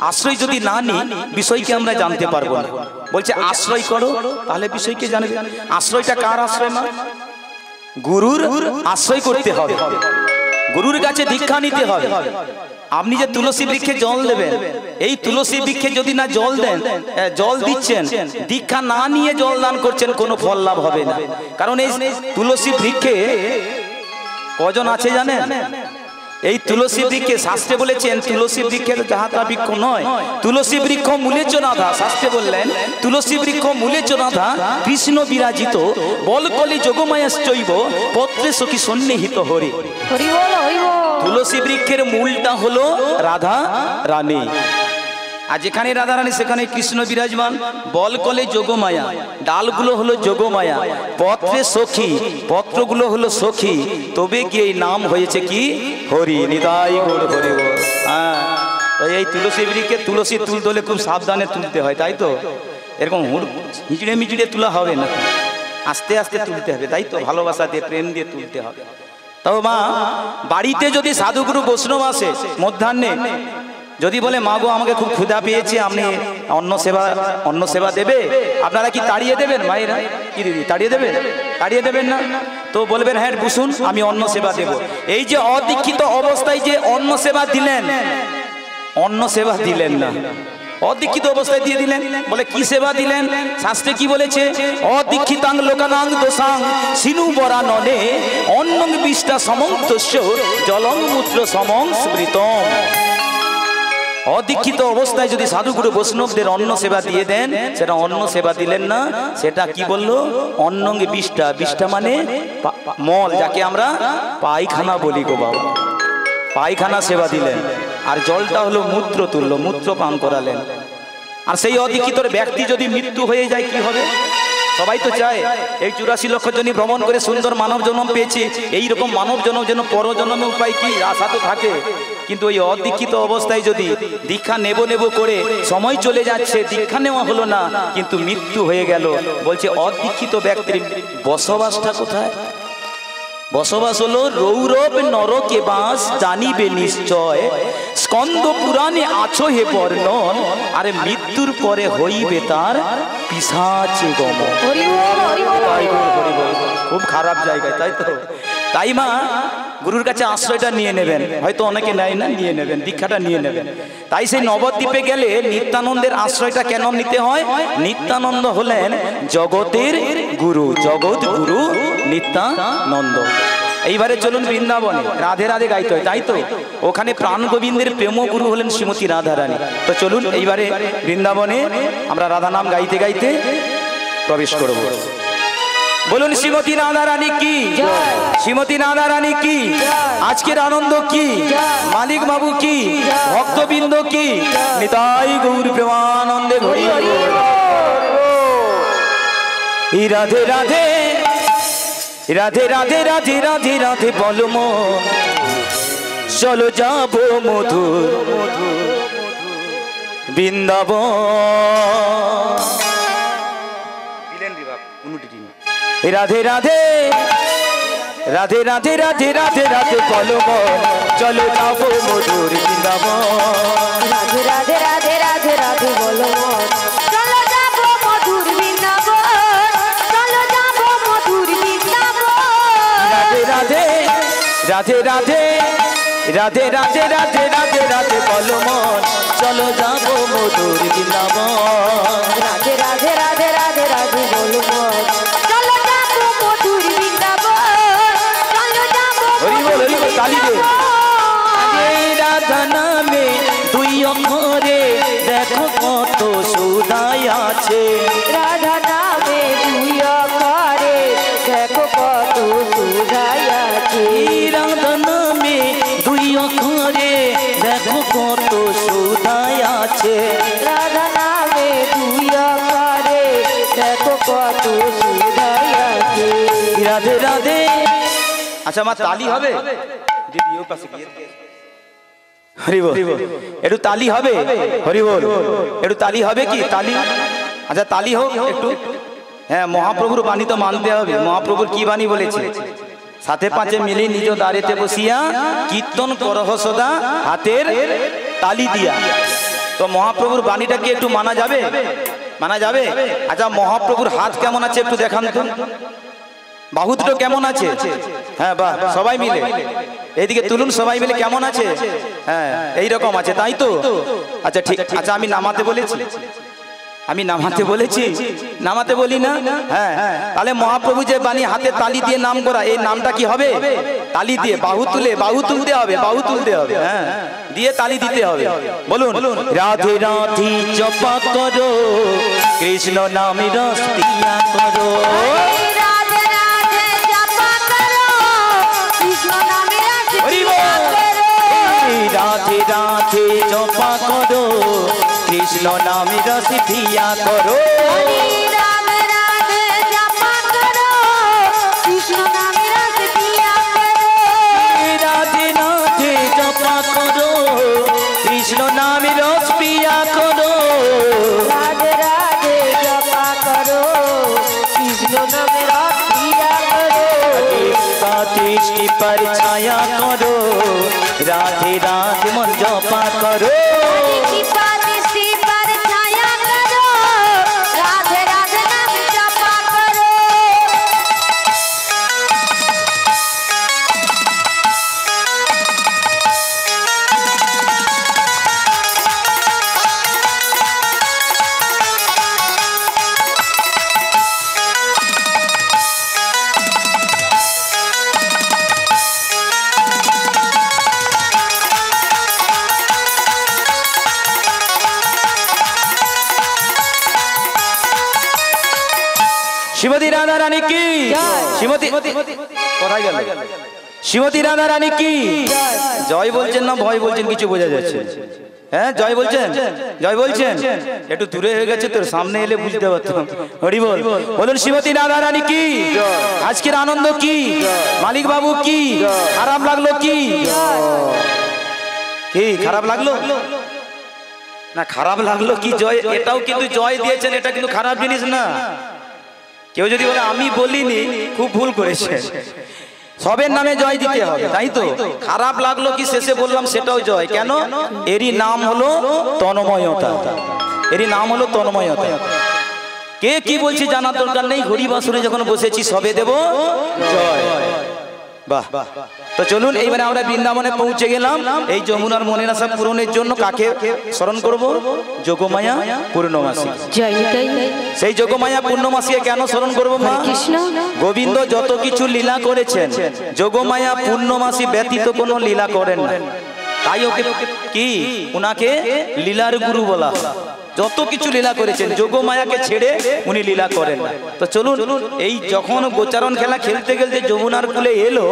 আশ্রয় যদি না নিই বিষয়কে আমরা জানতে পারবো না। বলছে আশ্রয় করো, তাহলে বিষয়কে জানবে। আশ্রয়টা কার আশ্রয়? না, গুরুর আশ্রয় করতে হবে, গুরুর কাছে দীক্ষা নিতে হবে। আপনি যে তুলসী বৃক্ষে জল দেবেন, এই তুলসী বৃক্ষে যদি না জল দেন, জল দিচ্ছেন, দীক্ষা না নিয়ে জল দান করছেন, কোনো ফল লাভ হবে না। কারণ এই তুলসী বৃক্ষে কজন আছে জানেন? এই তুলসী বৃক্ষে শাস্ত্রে বলেছেন তুলসী বৃক্ষের যাহাতা বৃক্ষ নয়, তুলসী বৃক্ষ মূলে চনাধা। শাস্ত্রে বললেন তুলসী বৃক্ষ মূলে চনাধা, কৃষ্ণ বিরাজিত বলকলি যোগমায়াশ্চৈব পত্রে সখী সন্নিহিত হরি। হরি বল, হরি বল। তুলসী বৃক্ষের মূলটা হলো রাধা রানী, আর যেখানে রাধা রানী সেখানে কৃষ্ণ বিরাজমান। বলকলে যোগমায়া, ডালগুলো হলো যোগমায়া, পত্রে সখী, পত্রগুলো হলো সখী, তবে গিয়ে এই নাম হয়েছে কি হরি। নিতাই গৌর হরি বল। হ্যাঁ, তো এই তুলসী বৃক্ষে তুলসী তুলতে খুব সাবধানে তুলতে হয়, তাই তো? এরকম হিচড়ে মিচড়ে তোলা হবে না, আস্তে আস্তে তুলতে হবে, তাই তো? ভালোবাসা দিয়ে প্রেম দিয়ে তুলতে হবে। তাও মা বাড়িতে যদি সাধুগুরু বৈষ্ণব আসে মধ্যাহ্নে, যদি বলে মা গো আমাকে খুব ক্ষুধা পেয়েছে, আপনি অন্ন সেবা দেবে, আপনারা কি তাড়িয়ে দেবেন? মায়েরা কি দিদি তাড়িয়ে দেবেন? তাড়িয়ে দেবেন না তো বলবেন হ্যাঁ বুঝুন আমি অন্ন সেবা দেব। এই যে অদীক্ষিত অবস্থায় যে অন্ন সেবা দিলেন, অন্ন সেবা দিলেন না, অদীক্ষিত অবস্থায় দিয়ে দিলেন। বলে কি সেবা দিলেন? শাস্ত্রে কি বলেছে? অদীক্ষিতাং লোকানাং দোষাং সিনু বরাননে অন্নং বিষ্টা সমন্তস্য জলং মূত্র সমং স্মৃতম। অদীক্ষিত অবস্থায় যদি সাধুগুরু বৈষ্ণবদের অন্ন সেবা দিয়ে দেন, সেটা অন্ন সেবা দিলেন না, সেটা কি বললো? অন্নঙ্গে বিষ্টা, বিষ্টা মানে মল, যাকে আমরা পায়খানা বলি গো বাবা। পায়খানা সেবা দিলেন, আর জলটা হলো মূত্র তুল্য, মূত্র পান করালেন। আর সেই অদীক্ষিতর ব্যক্তি যদি মৃত্যু হয়ে যায় কি হবে? সবাই তো চায় এই 84 লক্ষ জনই ভ্রমণ করে সুন্দর মানব জন্ম পেয়েছে, এইরকম মানব জন্ম যেন পরজন্মে উপায় কি আশা তো থাকে। কিন্তু ওই অদীক্ষিত অবস্থায় যদি দীক্ষা নেব করে সময় চলে যাচ্ছে, দীক্ষা নেওয়া হলো না, কিন্তু মৃত্যু হয়ে গেল, বলছে অদীক্ষিত ব্যক্তির বসবাসটা কোথায়? বসবাস হলো রৌরব নরকে বাস, জানিবে নিশ্চয় স্কন্দ পুরাণে আছো হে বর্ণন, আরে মৃত্যুর পরে হইবে তার পিশাচে গমন। খুব খারাপ জায়গায়, তাই তো? তাই মা গুরুর কাছে আশ্রয়টা নিয়ে নেবেন, হয়তো অনেকে নেয় না, নিয়ে নেবেন, দীক্ষাটা নিয়ে নেবেন। তাই সেই নবদ্বীপে গেলে নিত্যানন্দের আশ্রয়টা কেন নিতে হয়? নিত্যানন্দ হলেন জগতের গুরু, জগৎ গুরু নিত্যানন্দ। এইবারে চলুন বৃন্দাবনে, রাধে রাধে গাইতে হয়, তাই তো? ওখানে প্রাণ গোবিন্দের প্রেম গুরু হলেন শ্রীমতী রাধা রানী। তো চলুন এইবারে বৃন্দাবনে আমরা রাধা নাম গাইতে গাইতে প্রবেশ করব। বলুন শ্রীমতী রাধা রানী কি, শ্রীমতী রাধা রানী কি, আজকের আনন্দ কি, মালিক বাবু কি, ভক্তবৃন্দ কি, নিতাই গৌর প্রেমানন্দে হরি হরি। রাধে রাধে রাধে রাধে রাধে রাধে রাধে বলো মন, চলো যাবো মধুর বৃন্দাবন। রাধে রাধে রাধে রাধে রাধে রাধে রাধে বলো মন, চলো যাবো মধুর বৃন্দাবন। রাধে রাধে রাধে রাধে রাধে বলো মন, চলো যাবো মধুর বৃন্দাবন, চলো যাবো মধুর বৃন্দাবন। রাধে রাধে রাধে রাধে রাধে রাধে রাধে রাধে রাধে বলো মন, চলো যাবো মধুর বৃন্দাবন। রাধে রাধে রাধে রাধে রাধে বলো মন, চলো যাবো মধুর বৃন্দাবন, চলো যাবো হরি বল, হরি বল। অক্ষরে দেখো কত সুধাই আছে। রাধা নামে দুই অক্ষরে দেখো কত সুধাই আছে। রাধা নামে দুই অক্ষরে দেখো কত সুধাই আছে। রাধা নামে দুই অক্ষরে দেখো কত সুধাই আছে। রাধে রাধে। আচ্ছা আমার তালি হবে দিদি ও পাশে গিয়ে হরি বল একটু তালি হবে হরি বল একটু তালি হবে কি তালি আচ্ছা তালি হোক একটু হ্যাঁ মহাপ্রভুর বাণী তো মানতে হবে মহাপ্রভুর কি বাণী বলেছে সাথে পাঁচে মিলে নিজ দাঁড়িতে বসিয়া কীর্তন করহ সদা হাতের তালি দিয়া তো মহাপ্রভুর বাণীটা কি একটু মানা যাবে মানা যাবে আচ্ছা মহাপ্রভুর হাত কেমন আছে একটু দেখান তো বাহু দুটো কেমন আছে হ্যাঁ বাহ সবাই মিলে এইদিকে তুলুন সবাই মিলে কেমন আছে হ্যাঁ এইরকম আছে তাই তো আচ্ছা ঠিক আচ্ছা আমি নামাতে বলেছি আমি নামাতে বলেছি নামাতে বলি না হ্যাঁ তাহলে মহাপ্রভু যে বাণী হাতে তালি দিয়ে নাম করা এই নামটা কি হবে তালি দিয়ে বাহু তুলতে হবে বাহু তুলতে হবে হ্যাঁ দিয়ে তালি দিতে হবে বলুন রাধে রাধে জপা করো কৃষ্ণ নামে রস পিয়া করো রাধে রাধে জপা করো কৃষ্ণ নামে রস পিয়া করো। রাধে রাধে জপা করো কৃষ্ণ নামে রস পিয়া করো। রাম রাধে জপা করো কৃষ্ণ নামে রস পিয়া করো। রাধে রাধে জপা করো কৃষ্ণ নামে রস পিয়া করো। রাধে রাধে জপা করো কৃষ্ণ নামে রস পিয়া করো। দৃষ্টি पर छाया करो राधे राधे मन जपा करो। कृपा दृष्टि पर छाया करो राधे राधे नाम जपा करो। श्रीमती राधा रानी की श्रीमती কোথায় গেল শ্রীমতী রাধা রানী কি জয় বলছেন না ভয় বলছেন কিছু বোঝা যাচ্ছে হ্যাঁ জয় বলছেন একটু দূরে হয়ে গেছে তোর সামনে এলে বুঝতে পারতাম হরি বল বলুন শ্রীমতী রাধা রানী কি আজকের আনন্দ কি মালিক বাবু কি খারাপ লাগলো কি খারাপ লাগলো না খারাপ লাগলো কি জয় এটাও কিন্তু জয় দিয়েছেন এটা কিন্তু খারাপ জিনিস না কেউ যদি বলে আমি বলিনি খুব ভুল করেছে সবের নামে জয় দিতে হবে তাই তো খারাপ লাগলো কি শেষে বললাম সেটাও জয় কেন এরই নাম হলো তন্ময়তা এরই নাম হলো তন্ময়তা কে কি বলছি জানার দরকার নেই হরি বাসুরে যখন বসেছি সবে দেব জয় বাহ তো চলুন এইবারে আমরা বৃন্দাবনে পৌঁছে গেলাম এই যমুনার মনের আশা পূরণের জন্য কাকে স্মরণ করব যোগমায়া পূর্ণমাসী জয় নিতাই সেই যোগমায়া পূর্ণমাসীকে কেন স্মরণ করব মা কৃষ্ণ গোবিন্দ যত কিছু লীলা করেছেন যোগমায়া পূর্ণমাসী ব্যতীত কোনো লীলা করেন না তাই ওকে কি উনাকে লীলার গুরু বলা হয় যত কিছু লীলা করেছেন যোগমায়াকে ছেড়ে উনি লীলা করেন না তো চলুন এই যখন গোচারণ খেলা খেলতে খেলতে যমুনার কূলে এলো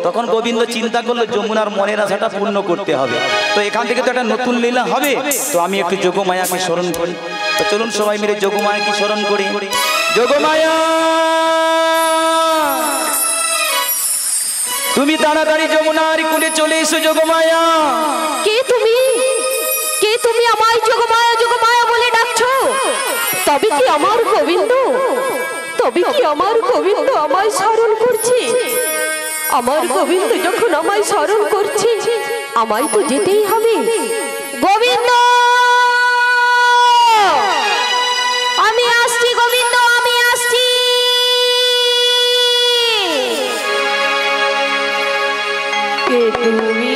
তখন গোবিন্দ চিন্তা করলো যমুনার মনের আশাটা পূর্ণ করতে হবে তো এখান থেকে তো একটা নতুন লীলা হবে তো আমি একটু যোগমায়াকে স্মরণ করি তো চলুন সবাই মিলে যোগমায়াকে স্মরণ করি যোগমায়া তুমি তাড়াতাড়ি যমুনার কূলে চলে এসো যোগমায়া কে তুমি আমায় যোগমায়া যোগমায়া বলে ডাকছো তবে কি আমার গোবিন্দ আমায় স্মরণ করছে আমার গোবিন্দ যখন আমায় স্মরণ করছে আমায় তো যেতেই হবে গোবিন্দ আমি আসছি গোবিন্দ আমি আসছি কে তুমি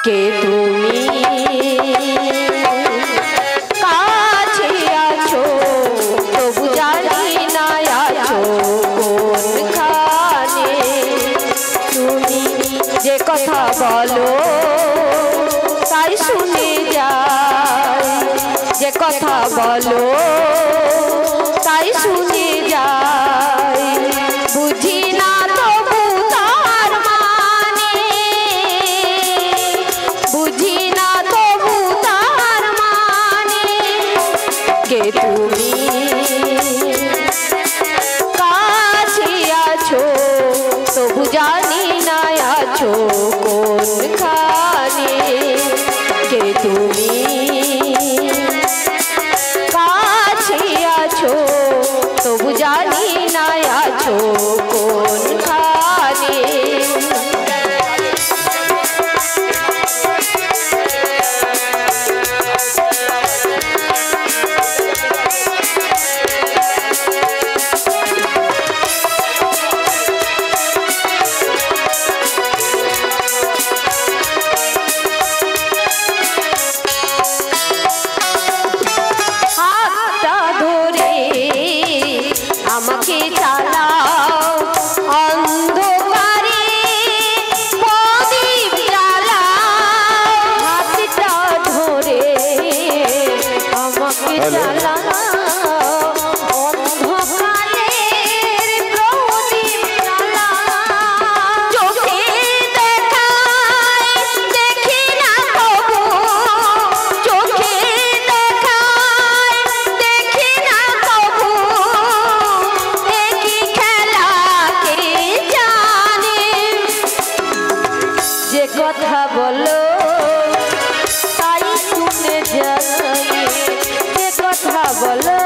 কে তুমি কাছে আছো তবু জানি না আছো কোনখানে তুমি যে কথা বলো তাই শুনে যাই যে কথা বলো তাই শুনে যাই বুঝি না তবু তার মানে বুঝি না তবু তার মানে কে তুমি কাছে আছো তবু জানি না আছো কোনখানে কে তুমি কাছে আছো তবু জানি না আছো কোনখানে আমাকে চালাও অন্ধকারে প্রদীপ জ্বালাও হাতটা ধরে আমাকে চালাও অন্ধকারের প্রদীপ জ্বালাও চোখে দেখায় দেখি না তবু চোখে দেখায় দেখি না তবু যে কথা বলো তাই শুনে যাই যে কথা বলো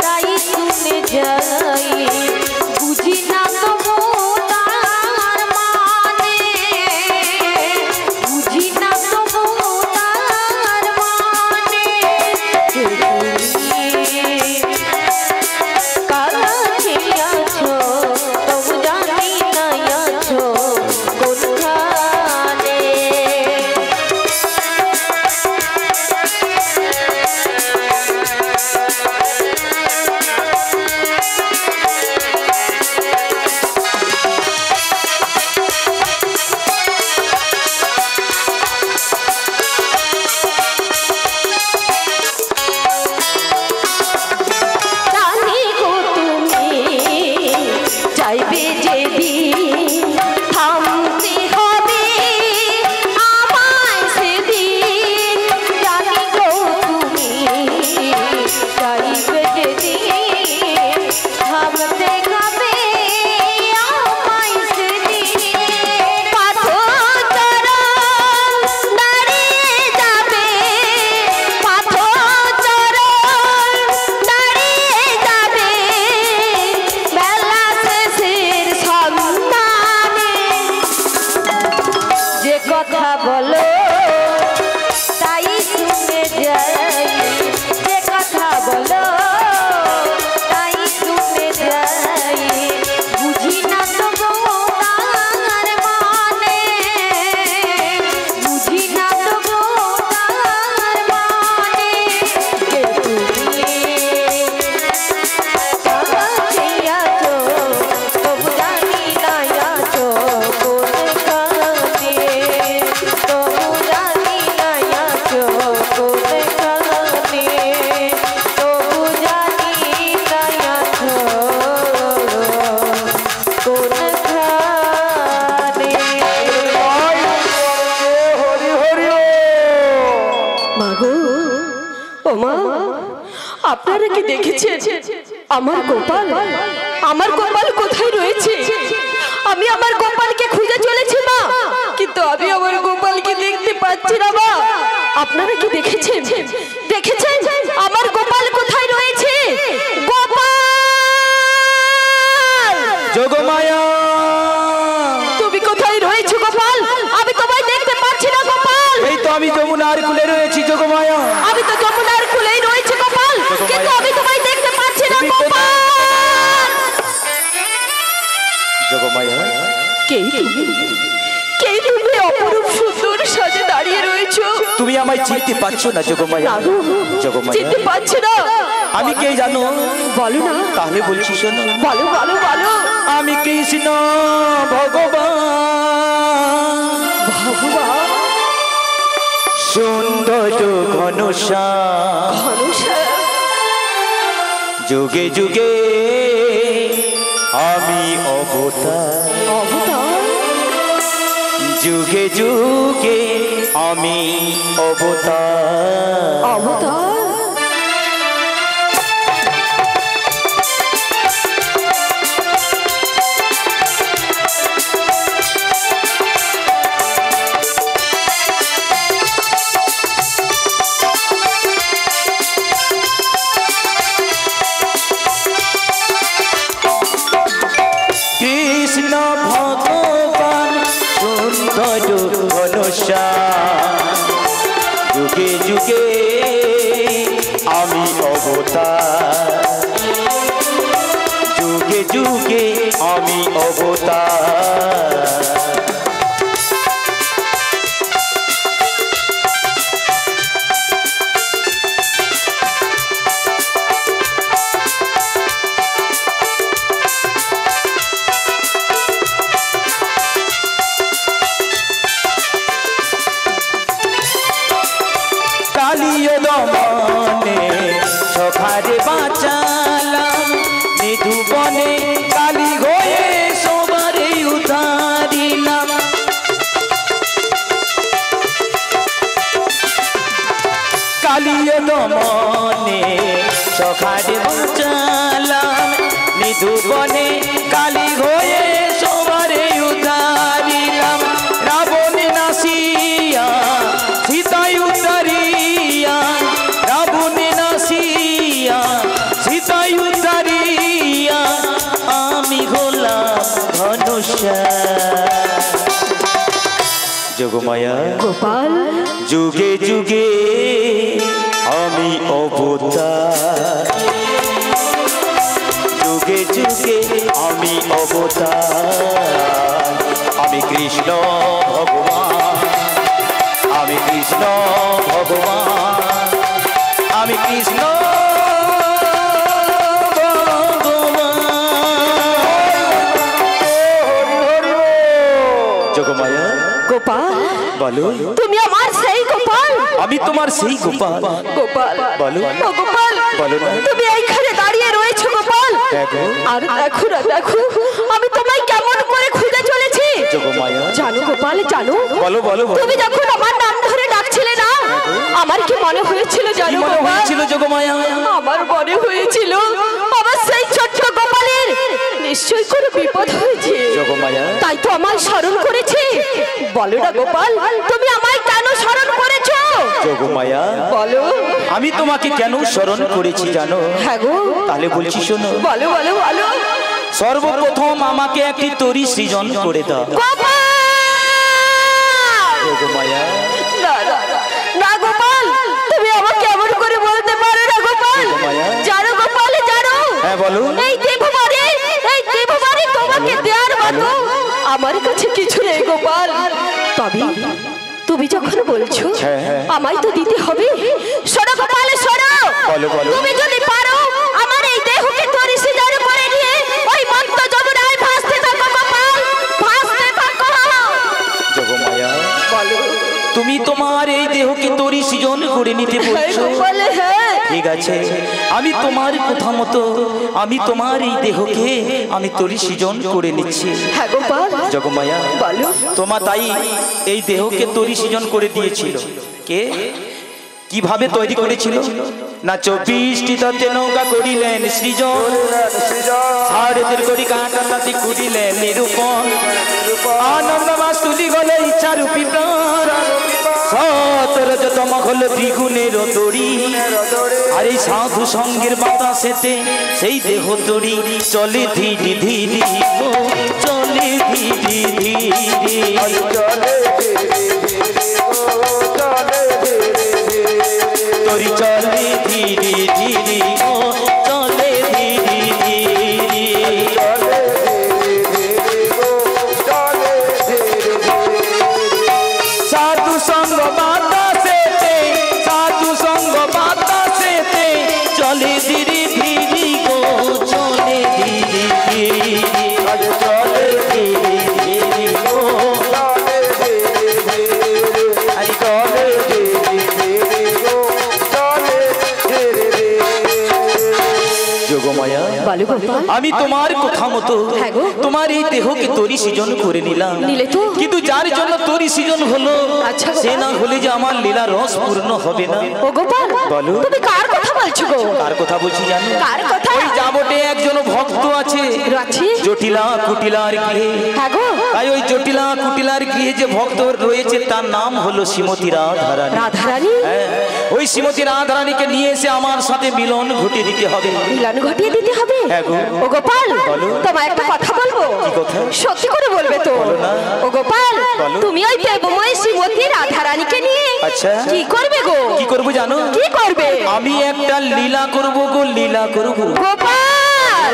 তাই শুনে যাই বুঝি না তবু তার মানে বুঝি না তবু তার মানে কাছে আছো তবু জানি না আছো কোনখানে জানি গো তুমি চাইবে যেদিন থামতে হবে আমায় সেদিন জানি গো তুমি চাইবে যেদিন থামতে হবে আমায় সেদিন পাথর চরণ দাঁড়িয়ে যাবে পাথর চরণ দাঁড়িয়ে যাবে বেলা শেষের সন্ধানে যে কথা বলো তাই শুনে যাই যে কথা বলো তাই শুনে যাই বুঝি না তবু তার মানে বুঝি না তবু তার মানে কে তুমি কাছে আছো তবু জানি না আছো কোনখানে তবু জানি না আছো কোনখানে তবু জানি না আছো কোনখানে মাগো ও মা আপনারা কি দেখেছেন আমার গোপাল কোথায় রয়েছে আমি আমার গোপালকে খুঁজে চলেছি মা কিন্তু আমি আমার গোপালকে দেখতে পাচ্ছি না মা আপনারা কি দেখেছেন আমার গোপাল কোথায় রয়েছে গোপাল যোগমায়া তুমি কোথায় রয়েছো গোপাল আমি তোমায় দেখতে পাচ্ছি না গোপাল এই তো আমি যমুনার কূলে রয়েছি যোগমায়া আমি তো যমুনার কূলেই রয়েছে গোপাল কিন্তু আমি তোমায় দেখতে পাচ্ছি না গোপাল যোগমায়া কে তুমি অপরূপ সুন্দর তুমি আমায় চিনতে পারছো না যোগমায়া? না গো, যোগমায়া চিনতে পারছি না। আমি কে জানো? বলো না। তাহলে বলছি শোনো। বলো বলো বলো। আমি কৃষ্ণ ভগবান, ভগবান সুন্দর ঘনশ্যাম, ঘনশ্যাম যুগে যুগে আমি অবতার, অবতার যুগে যুগে আমি অবতার। অবতার কৃষ্ণ ভগবান সুন্দর ঘনশ্যাম, যুগে যুগে আমি অবতার, যুগে যুগে আমি অবতার। কালিয় দমনে সখারে বাঁচালাম, নিধু বনে কালী হয়ে সবারে উতারিলাম। কালিয় দমনে সখারে বাঁচালাম, নিধু বনে কালী হয়ে সবারে উতারিলাম। রাবণে নাসিয়া সীতায় উতারিয়া, রাবণে নাসিয়া সীতায় উতারিয়া, আমি হলাম ধনুষ্যাম। যোগমায়া গোপাল যুগে যুগে আমি অবতার, যুগে যুগে আমি অবতার। আমি কৃষ্ণ ভগবান, আমি কৃষ্ণ ভগবান, আমি কৃষ্ণ ভগবান। যোগমায়া গোপাল বলো। তুমি আমার সেই গোপাল? আমি তোমার সেই গোপাল। গোপাল বলো। ও গোপাল বলো না। তুমি এইখানে দাঁড়িয়ে রয়েছো গোপাল? দেখো। আর দেখো না দেখো আমি তোমায় কেমন করে খুঁজে চলেছি। যোগমায়া জানো গোপাল জানো? বলো বলো বলো। তুমি যখন আমার নাম ধরে ডাকছিলে না, আমার কি মনে হয়েছিল কি জানো মনে গোপাল? হয়েছিল যোগমায়া? আমার মনে হয়েছিল আমার সেই ছোট্ট গোপালের নিশ্চয়ই কোনো বিপদ হয়েছে। যোগমায়া তাই তো আমায় স্মরণ করেছে। বলো না গোপাল তুমি আমায় কেন স্মরণ করেছো? যোগমায়া বলো। আমি তোমাকে কেন স্মরণ করেছি জানো? হ্যাঁ গো। তাহলে বলছি শোনো। বলো বলো বলো। সর্বপ্রথম আমাকে একটি তরি সৃজন করে দাও। গোপাল! যোগমায়া না না না গোপাল, তুমি আমাকে এমন করে বলতে পারো না গোপাল। যোগমায়া। জানো গোপাল জানো? হ্যাঁ বলো। এই দেববারে তোমাকে দেওয়ার মতো আমার কাছে কিছু নেই গোপাল। তবে তুমি যখন বলছো হ্যাঁ, হ্যাঁ। আমায় তো দিতে হবে। শোনো গোপাল শোনো। বলো, বলো। তুমি যদি পারো আমার এই দেহকে তরি সৃজন করে নিয়ে ওই মন্ত যমুনায় ভাসতে থাকো গোপাল, ভাসতে থাকো। যোগমায়া বলো। তুমি তোমার এই দেহকে তরি সৃজন করে নিতে হ্যাঁ বলছো। গোপাল হ্যাঁ। ঠিক আছে, আমি তোমার কথা মতো আমি তোমার এই দেহকে আমি তরি সৃজন করে নিচ্ছি। হ্যাঁ গোপাল। যোগমায়া বলো। তোমার তাই এই দেহকে তরি সৃজন করে দিয়েছিল কে? কিভাবে তৈরি করেছিল না? 24টি তত্ত্বে নৌকা করিলেন সৃজন, 3.5 কোটি কাঁটা তাতে কুড়িলেন নিরূপণ, আনন্দ মাস তুলি গলে ইচ্ছা রূপী প্রাণ, 17 যতম হল দ্বিগুণের তরি, আর এই সাধু সঙ্গের বাতাসেতে সেই দেহ তরি চলে ধীরে ধীরে, চলে ধীরে ধীরে, তরি চলে ধীরে ধীরে, চলে ধীরে ধীরে। সাধু সঙ্গ বাতাসে বলো গোপাল। আমি তোমার কথা মতো হ্যাঁ গো। তোমার এই দেহকে তরি সৃজন করে নিলাম। নিলে তো? কিন্তু যার জন্য তরি সৃজন হলো আচ্ছা গোপাল। সে না হলে যে আমার লীলা রস পূর্ণ হবে না। ও গোপাল, বলো। তুমি কার কথা বলছো গো? কার কথা বলছি জানো? কার কথা? ওই যাবটে একজন ভক্ত আছে, আছে? জটিলা কুটিলার গৃহে। হ্যাঁ গো। তাই ওই জটিলা কুটিলার গৃহে যে ভক্ত রয়েছে তার নাম হলো শ্রীমতী রাধারানী। রাধারানী? হ্যাঁ, ওই শ্রীমতী রাধারানীকে নিয়ে এসে আমার সাথে মিলন ঘটিয়ে দিতে হবে। মিলন ঘটিয়ে দিতে হবে? হ্যাঁ গো। ও গোপাল, বলো। তোমায় একটা কথা বলবো। কি কথা? সত্যি করে বলবে তো? বলো না। ও গোপাল, বলো। তুমি ওই দেবময় শ্রীমতী রাধারানীকে নিয়ে আচ্ছা। কি করবে গো? কি করবো জানো? কি করবে? আমি একটা লীলা করবো গো, লীলা করবো। গোপাল,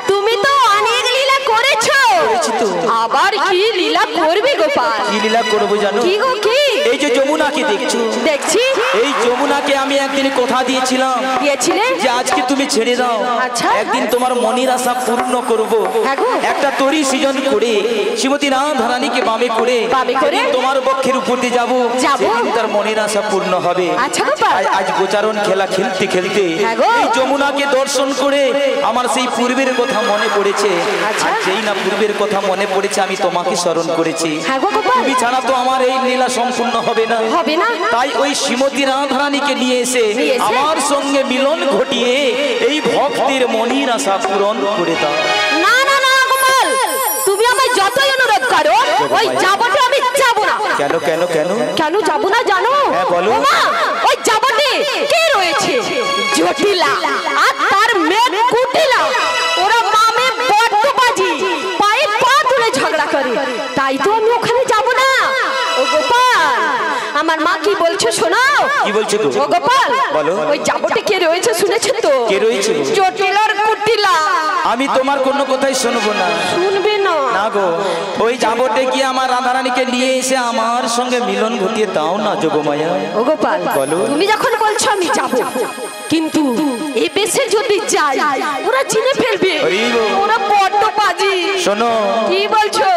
তুমি তো অনেক লীলা করেছো, করেছি তো। আবার কি লীলা করবে গোপাল? কি লীলা করবো জানো? কি গো কি? এই যে যমুনাকে দেখছো, দেখছি। এই যমুনাকে আমি একদিন কথা দিয়েছিলাম দিয়েছিলে? যে আজকে তুমি ছেড়ে দাও, আচ্ছা। একদিন তোমার মনের আশা পূর্ণ করবো। হ্যাঁ গো। একটা তরি সৃজন করে শ্রীমতী রাধারানীকে বামে করে বামে করে? তোমার বক্ষের উপর দিয়ে যাবো, যাবো। সেদিন তার মনের আশা পূর্ণ হবে। আচ্ছা গোপাল। আজ গোচারণ খেলা খেলতে খেলতে হ্যাঁ গো। এই যমুনাকে দর্শন করে আমার সেই পূর্বের কথা মনে পড়েছে। আচ্ছা। আর যেই না পূর্বের কথা মনে পড়েছে আমি তোমাকে স্মরণ করেছি। হ্যাঁ গো গোপাল। তুমি ছাড়া তো আমার এই লীলা সম্পূর্ণ হবে না। হবে না? তাই ওই শ্রীমতী রাধারানীকে নিয়ে এসে নিয়ে এসে? আমার সঙ্গে মিলন ঘটিয়ে এই ভক্তের মনের আশা পূরণ করে দাও। না না না গোপাল, তুমি আমায় যতই অনুরোধ করো ওই যাবতে আমি যাব না। কেন কেন কেন? কেন যাব না জানো? হ্যাঁ, বলো। ওমা, ওই যাবতে কে রয়েছে? জটিলা আর তার মেয়ে কুটিলা। ওরা মামে বড্ড বাজি, পায়ে পা তুলে ঝগড়া করে। তাই তো আমি ওখানে যাব না। ও গোপাল, আমার মা কি বলছে শোনো। কি বলছে গো? ও গোপাল, বলো। ওই যাবতে কে রয়েছে শুনেছো তো? কে রয়েছে গো? জটিলার কুটিলা। আমি তোমার কোনো কথাই শুনবো না। শুনবে না? না গো, ওই যাবটে গিয়ে আমার রাধারানীকে নিয়ে এসে আমার সঙ্গে মিলন ঘটিয়ে দাও না যোগমায়া। ও গোপাল, বলো। তুমি যখন বলছো আমি যাব, কিন্তু এ বেশে যদি যাই ওরা চিনে ফেলবে। হরি বল। ওরা বড্ড বাজি। শোনো, কি বলছো?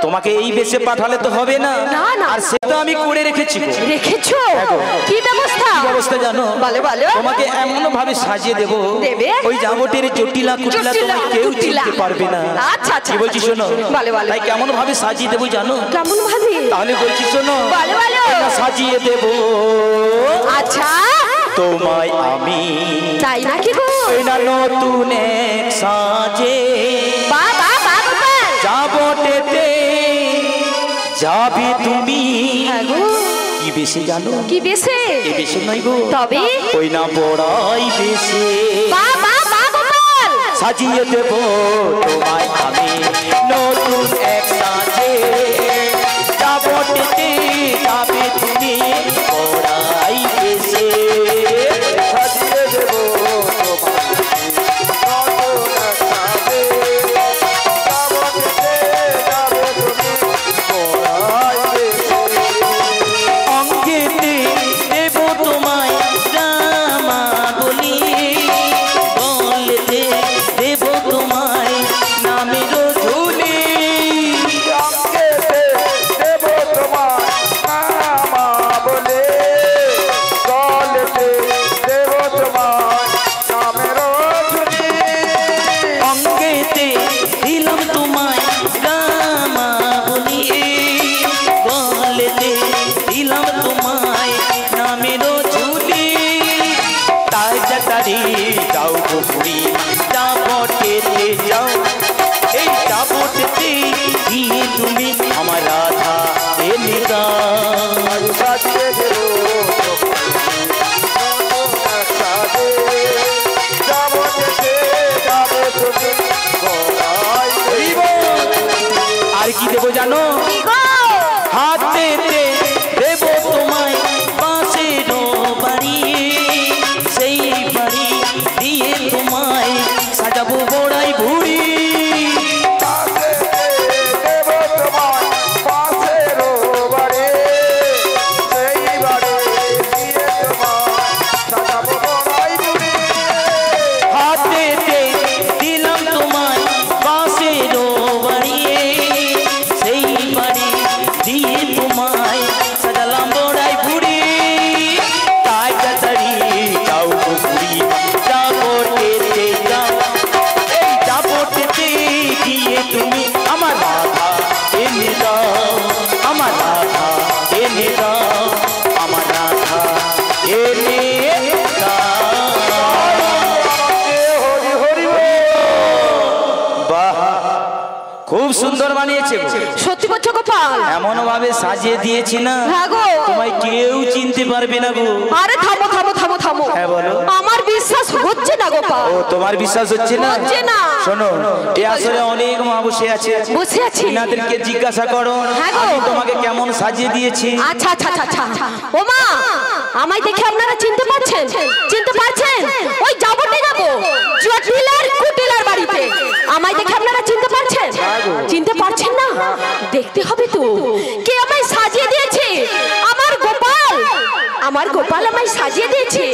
তোমাকে এই বেশে পাঠালে তো হবে না। না, না। আর সেটা আমি করে রেখেছি গো। রেখেছো? দেখো। কি ব্যবস্থা? কি ব্যবস্থা জানো? বলো বলো। তোমাকে এমন ভাবে সাজিয়ে দেবো, দেবে? ওই যাবটের জটিলা কুটিলা জটিলা, তোমায় কেউ কুটিলা। চিনতে পারবে না। আচ্ছা, আচ্ছা, কি বলছি আচ্ছা। শোনো, বলো, বলো। তাই কেমন ভাবে সাজিয়ে দেবো জানো? কেমন ভাবে? তাহলে বলছি শোনো, বলো, বলো। এটা সাজিয়ে দেবো আচ্ছা, তোমায় আমি তাই নাকি গো? এই না নতুন এক সাজে বাবা বাবা, যাবটেতে যাবে তুমি। হ্যাঁ গো। কি বেশি জানো? কি বেশে? এ বেশি নয় গো, তবে ওই না বড়াই বেশি বাবা বাবা, সাজিয়ে দেব তোমায় আমি নতুন এক সাজে যাবটেতে যাবে তুমি বড়াই বেশি সাজিয়ে দেব অঙ্গেতে দেব তোমায় রামা বলি, বলতে দেব তোমায় নামের ঝুলি। অঙ্গেতে দেব তোমায় রামা বলে, বলতে দেব তোমায় নামের ঝুলি। অঙ্গেতে দিলাম তোমায় রামা বলি, বলতে দিলাম তোমায় নামের ঝুলি। তাই যাতারি যাও পুরি যাবটেতে যাও, এই যাবটেতে গিয়ে তুমি আমার রাধা এনে গাও। সাজিয়ে দেব আর কি দেবো জানো? কি গো? হাতে দেব তোমায় বাঁশের বাড়ি, সেই বাড়ি দিয়ে তোমায় সাজাবো বড়াই ভুড়ি। দেব তোমায় বাঁশের বাড়ি, গো? সত্যি বলছো গোপাল? এমন ভাবে সাজিয়ে দিয়েছি না হ্যাঁ গো। তোমায় কেউ চিনতে পারবে না গো। আরে থামো থামো থামো থামো। হ্যাঁ বলো। আমার বিশ্বাস হচ্ছে না গোপাল। ও তোমার বিশ্বাস হচ্ছে না? হচ্ছে না। শোনো, এই আসলে অনেক মা বসে আছে, বসে আছি। এনাদেরকে জিজ্ঞাসা করো হ্যাঁ গো। আমি তোমাকে কেমন সাজিয়ে দিয়েছি। আচ্ছা আচ্ছা আচ্ছা আচ্ছা। ও মা, আমায় দেখে আপনারা চিনতে পারছেন? চিনতে পারছেন? ওই যাবোতে যাবো জটিলার কুটিলার বাড়িতে। আমায় দেখে আপনারা চিনতে পারছেন? চিনতে পারছেন না? দেখতে হবে তো কে আমায় সাজিয়ে দিয়েছে। আমার গোপাল, আমার গোপাল আমায় সাজিয়ে দিয়েছে,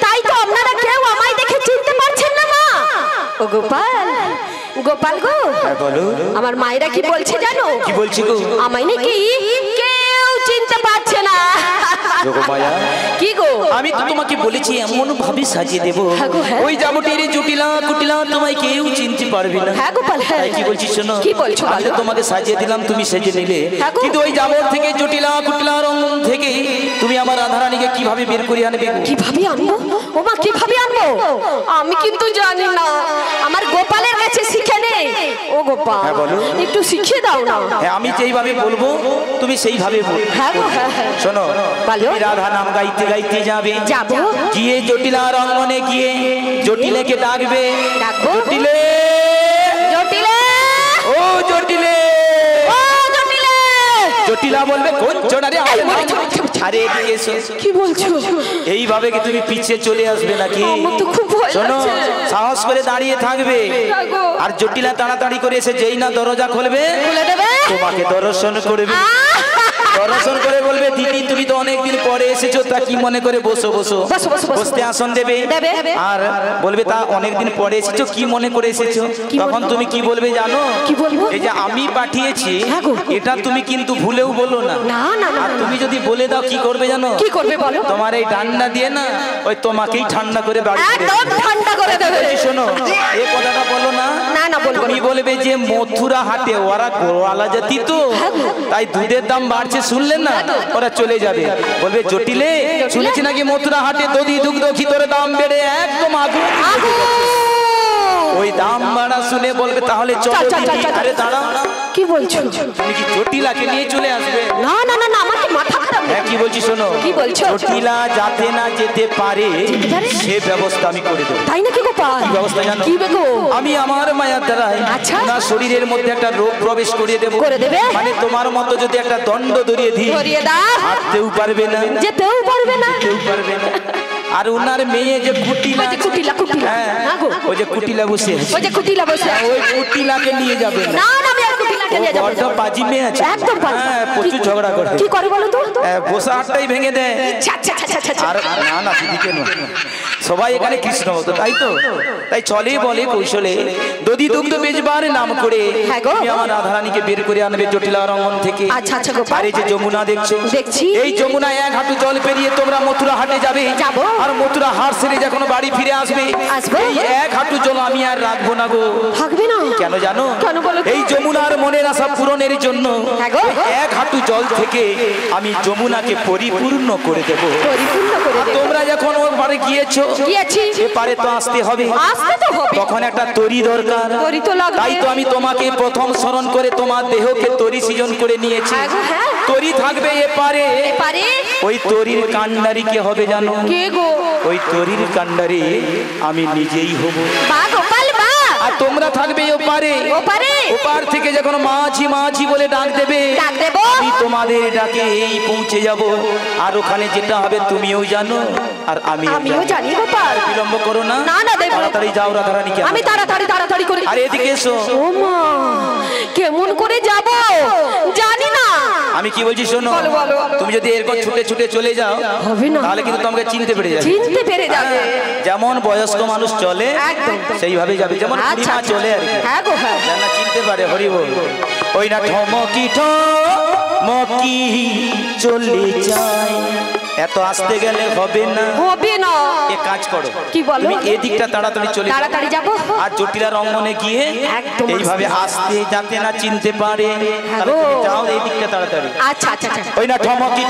তাই তো আপনারা কেউ আমায় দেখে চিনতে পারছেন না মা। ও গোপাল, গোপাল গো। হ্যাঁ বলো। আমার মায়েরা কি বলছে জানো? কি বলছি গো? আমায় নাকি কেউ চিনতে পারছে না। যোগমায়া, কি গো? আমি তো তোমাকে বলেছি এমন ভাবে সাজিয়ে দেব হ্যাঁ গো, হ্যাঁ। ওই যাবটির জটিলা কুটিলা তোমায় কেউ চিনতে পারবে না। হ্যাঁ গোপাল, হ্যাঁ। তাই কি বলছি শোনো, কি বলছো আমি বলো? তো তোমাকে সাজিয়ে দিলাম, তুমি সেজে নিলে, হ্যাঁ গো। কিন্তু ওই যাবট থেকে জটিলা কুটিলা রং থেকে তুমি আমার রাধারানীকে কিভাবে বের করে আনবে গো? কিভাবে আনবো? ও মা, কিভাবে আনবো? আমি কিন্তু জানি না, আমার গোপালের কাছে শিখে নেই। ও গোপাল, হ্যাঁ বলো। একটু শিখিয়ে দাও না। হ্যাঁ, আমি যেইভাবে বলবো তুমি সেইভাবে বলবে। হ্যাঁ গো, হ্যাঁ হ্যাঁ। শোনো, বলো। তুমি রাধা নাম গাইতে গাইতে যাবে, যাবো। গিয়ে জটিলা রঙ্গনে গিয়ে জটিলেকে ডাকবে। ডাকবো। জটিলে, জটিলে, ও জটিলে। ও জটিলে। জটিলা বলবে কোন চোনারে? এই, মরে যাবে, যাবে, যাবে। আরে এদিকে এসো। কি বলছো? এইভাবে কি তুমি পিছিয়ে চলে আসবে নাকি? আমার তো খুব ভয় শোনো, লাগছে। সাহস করে দাঁড়িয়ে থাকবে, হ্যাঁ গো। আর জটিলা তাড়াতাড়ি করে এসে যেই না দরজা খুলবে খুলে দেবে। তোমাকে দর্শন করবে। দর্শন করে বলবে দিদি তুমি তো অনেকদিন পরে এসেছো, তা কি মনে করে বসো বসো। বসো, বসো, বসো। বসতে আসন দেবে, দেবে। আর বলবে তা অনেকদিন পরে এসেছো, কি মনে করে এসেছো? কি তখন বলবো? তুমি কি বলবে জানো? কি বলবো? এই যে আমি পাঠিয়েছি, হ্যাঁ গো। এটা তুমি কিন্তু ভুলেও বলো না। না না না। আর তুমি যদি বলে দাও কি করবে জানো? কি করবে বলো? তোমার এই ডান্ডা দিয়ে না ওই তোমাকেই ঠান্ডা করে বাড়ি করে দেবে। একদম ঠান্ডা করে দেবে। বলছি শোনো, এই কথাটা বলো না। না না, বলবো তুমি না। বলবে যে মথুরা হাটে ওরা গোয়ালা জাতি তো, তাই দুধের দাম বাড়ছে শুনলেন না, ওরা চলে যাবে। বলবে জটিলে শুনেছি নাকি মথুরা হাটে দধি দুগ্ধ ঘিতরে দাম বেড়ে একদম আগুন। ওই দাম বাড়া শুনে বলবে তাহলে চলো চল, চল, চল, দিদি। চল। আরে দাঁড়াও না, কি বলছো? তুমি কি জটিলাকে নিয়ে চলে আসবে? না না না না, আমার কি মাথা খারাপ? হ্যাঁ, কি বলছি শোনো, কি বলছো? জটিলা যাতে না যেতে পারে যেতে পারে? সে ব্যবস্থা আমি করে দেবো। তাই নাকি গোপাল? কি ব্যবস্থা জানো? কি বেগো? আমি আমার মায়ার দ্বারাই আচ্ছা। না শরীরের মধ্যে একটা রোগ প্রবেশ করিয়ে দেবো। করে দেবে? মানে তোমার মতো যদি একটা দণ্ড ধরিয়ে দিই, ধরিয়ে দাও। হাঁটতেও পারবে না, যেতেও পারবে না। কেউ পারবে না। আর ওনার মেয়ে যে কুটিলা, ওই যে কুটিলা, কুটিলা। হ্যাঁ, হ্যাঁ গো। ওই যে কুটিলা বসে আছে, ওই যে কুটিলা বসে আছে। ওই কুটিলাকে নিয়ে যাবে না। না না, আমি আর কুটিলাকে নিয়ে যাবো না। বড্ড বাজি মেয়ে আছে, একদম পারবে না। হ্যাঁ, প্রচুর কি- ঝগড়া করে। কি করে বলো তো? হ্যাঁ, বসা হাতটাই ভেঙে দেয়। আচ্ছা আচ্ছা আচ্ছা আচ্ছা। আর না না দিদিকে নয়, সবাই এখানে কৃষ্ণ ভক্ত, তাই তো, তাই চলে বলে কৌশলে দধি দুগ্ধ বেচবার নাম করে হ্যাঁ গো। তুমি আমার রাধারানীকে বের করে আনবে জটিলা রঙ্গন থেকে। আচ্ছা, আচ্ছা গোপাল। আর এই যে যমুনা দেখছো, দেখছি। এই যমুনা এক হাঁটু জল পেরিয়ে তোমরা মথুরা হাটে যাবে। যাবো। আর মথুরা হাট সেরে যখন বাড়ি ফিরে আসবে, আসবো। এই এক হাঁটু জল আমি আর রাখবো না গো। থাকবে না? কেন জানো? কেন বলো তো? এই যমুনার মনের আশা পূরণের জন্য হ্যাঁ গো। এক হাঁটু জল থেকে আমি যমুনাকে পরিপূর্ণ করে দেবো। পরিপূর্ণ করে আর দেবে। তোমরা যখন ওর বাড়ি গিয়েছো, গিয়েছি। এপারে তো আসতে হবে, আসতে তো হবে। তখন একটা তরি দরকার। তরি তো লাগবে। তাই তো আমি তোমাকে প্রথম স্মরণ করে তোমার দেহকে তরি সৃজন করে নিয়েছি। হ্যাঁ গো, হ্যাঁ। তরি থাকবে এপারে। পারে? ওই তরির কান্ডারি কে হবে জানো? কে গো? ওই তরির কান্ডারি আমি নিজেই হব। বা গোপাল বা। আর তোমরা থাকবে ওপারে। ওপারে? ওপার থেকে যখন মাঝি মাঝি বলে ডাক দেবে, ডাক দেবো। আমি তোমাদের ডাকে এই পৌঁছে যাব। আর ওখানে যেটা হবে তুমিও জানো, আর আমিও জানি গোপাল। বিলম্ব করো না। না, না, দেব। তাড়াতাড়ি যাও রাধারানীকে আমি তাড়াতাড়ি তাড়াতাড়ি করে। আর এদিকে এসো। ও মা, কেমন করে যাব জানি না। আমি কি বলছি শোনো, বলো, বলো। তুমি যদি এরকম ছুটে ছুটে চলে যাও হবে না। তাহলে কিন্তু তোমাকে চিনতে পেরে যাবে। চিনতে পেরে যাবে। যেমন বয়স্ক মানুষ চলে একদম। সেইভাবে যাবে, যেমন আচ্ছা, বুড়িমা আচ্ছা। চলে আর কি। হ্যাঁ গো, হ্যাঁ। যেন না চিনতে পারে। হরি বল। ওই না ঠমকি ঠমকি চলে যায়, এত আসতে গেলে হবে না। হবে না। এ কাজ করো, কি বলো? তুমি এদিকটা তাড়াতাড়ি চলে যাও। তাড়াতাড়ি যাব। আর জটিলা রঙ্গনে গিয়ে একদম এইভাবে আসতে যাতে না চিনতে পারে, তাহলে তুমি যাও এই দিকটা তাড়াতাড়ি। আচ্ছা আচ্ছা আচ্ছা। ওই না ঠমকি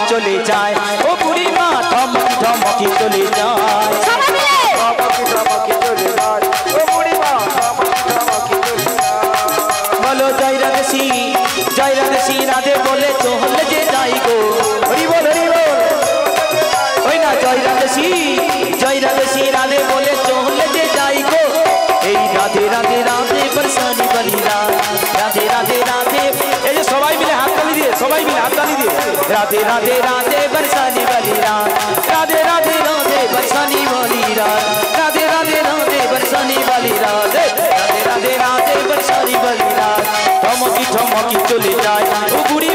চলে যায়, ও বুড়িমা ঠমকি চলে যায়। সবাই মিলে। বলো জয় রাধে শ্রী রাধে বলে চলে যে যাই গো হরি বল ওই না জয় রাধে শ্রী রাধে বলে চলে যে যাই গো এই রাধে রাধে রাধে বরসানি বলি রাধে রাধে রাধে এই যে সবাই মিলে হাততালি দিয়ে রাধে রাধে রাধে বরসানি বলি রাধে রাধে রাধে বরসানি বলি রাধে রাধে রাধে বরসানি বলি রাধে রাধে রাধে বরসানি বলি ঠমকি চলে যায় ও বুড়ি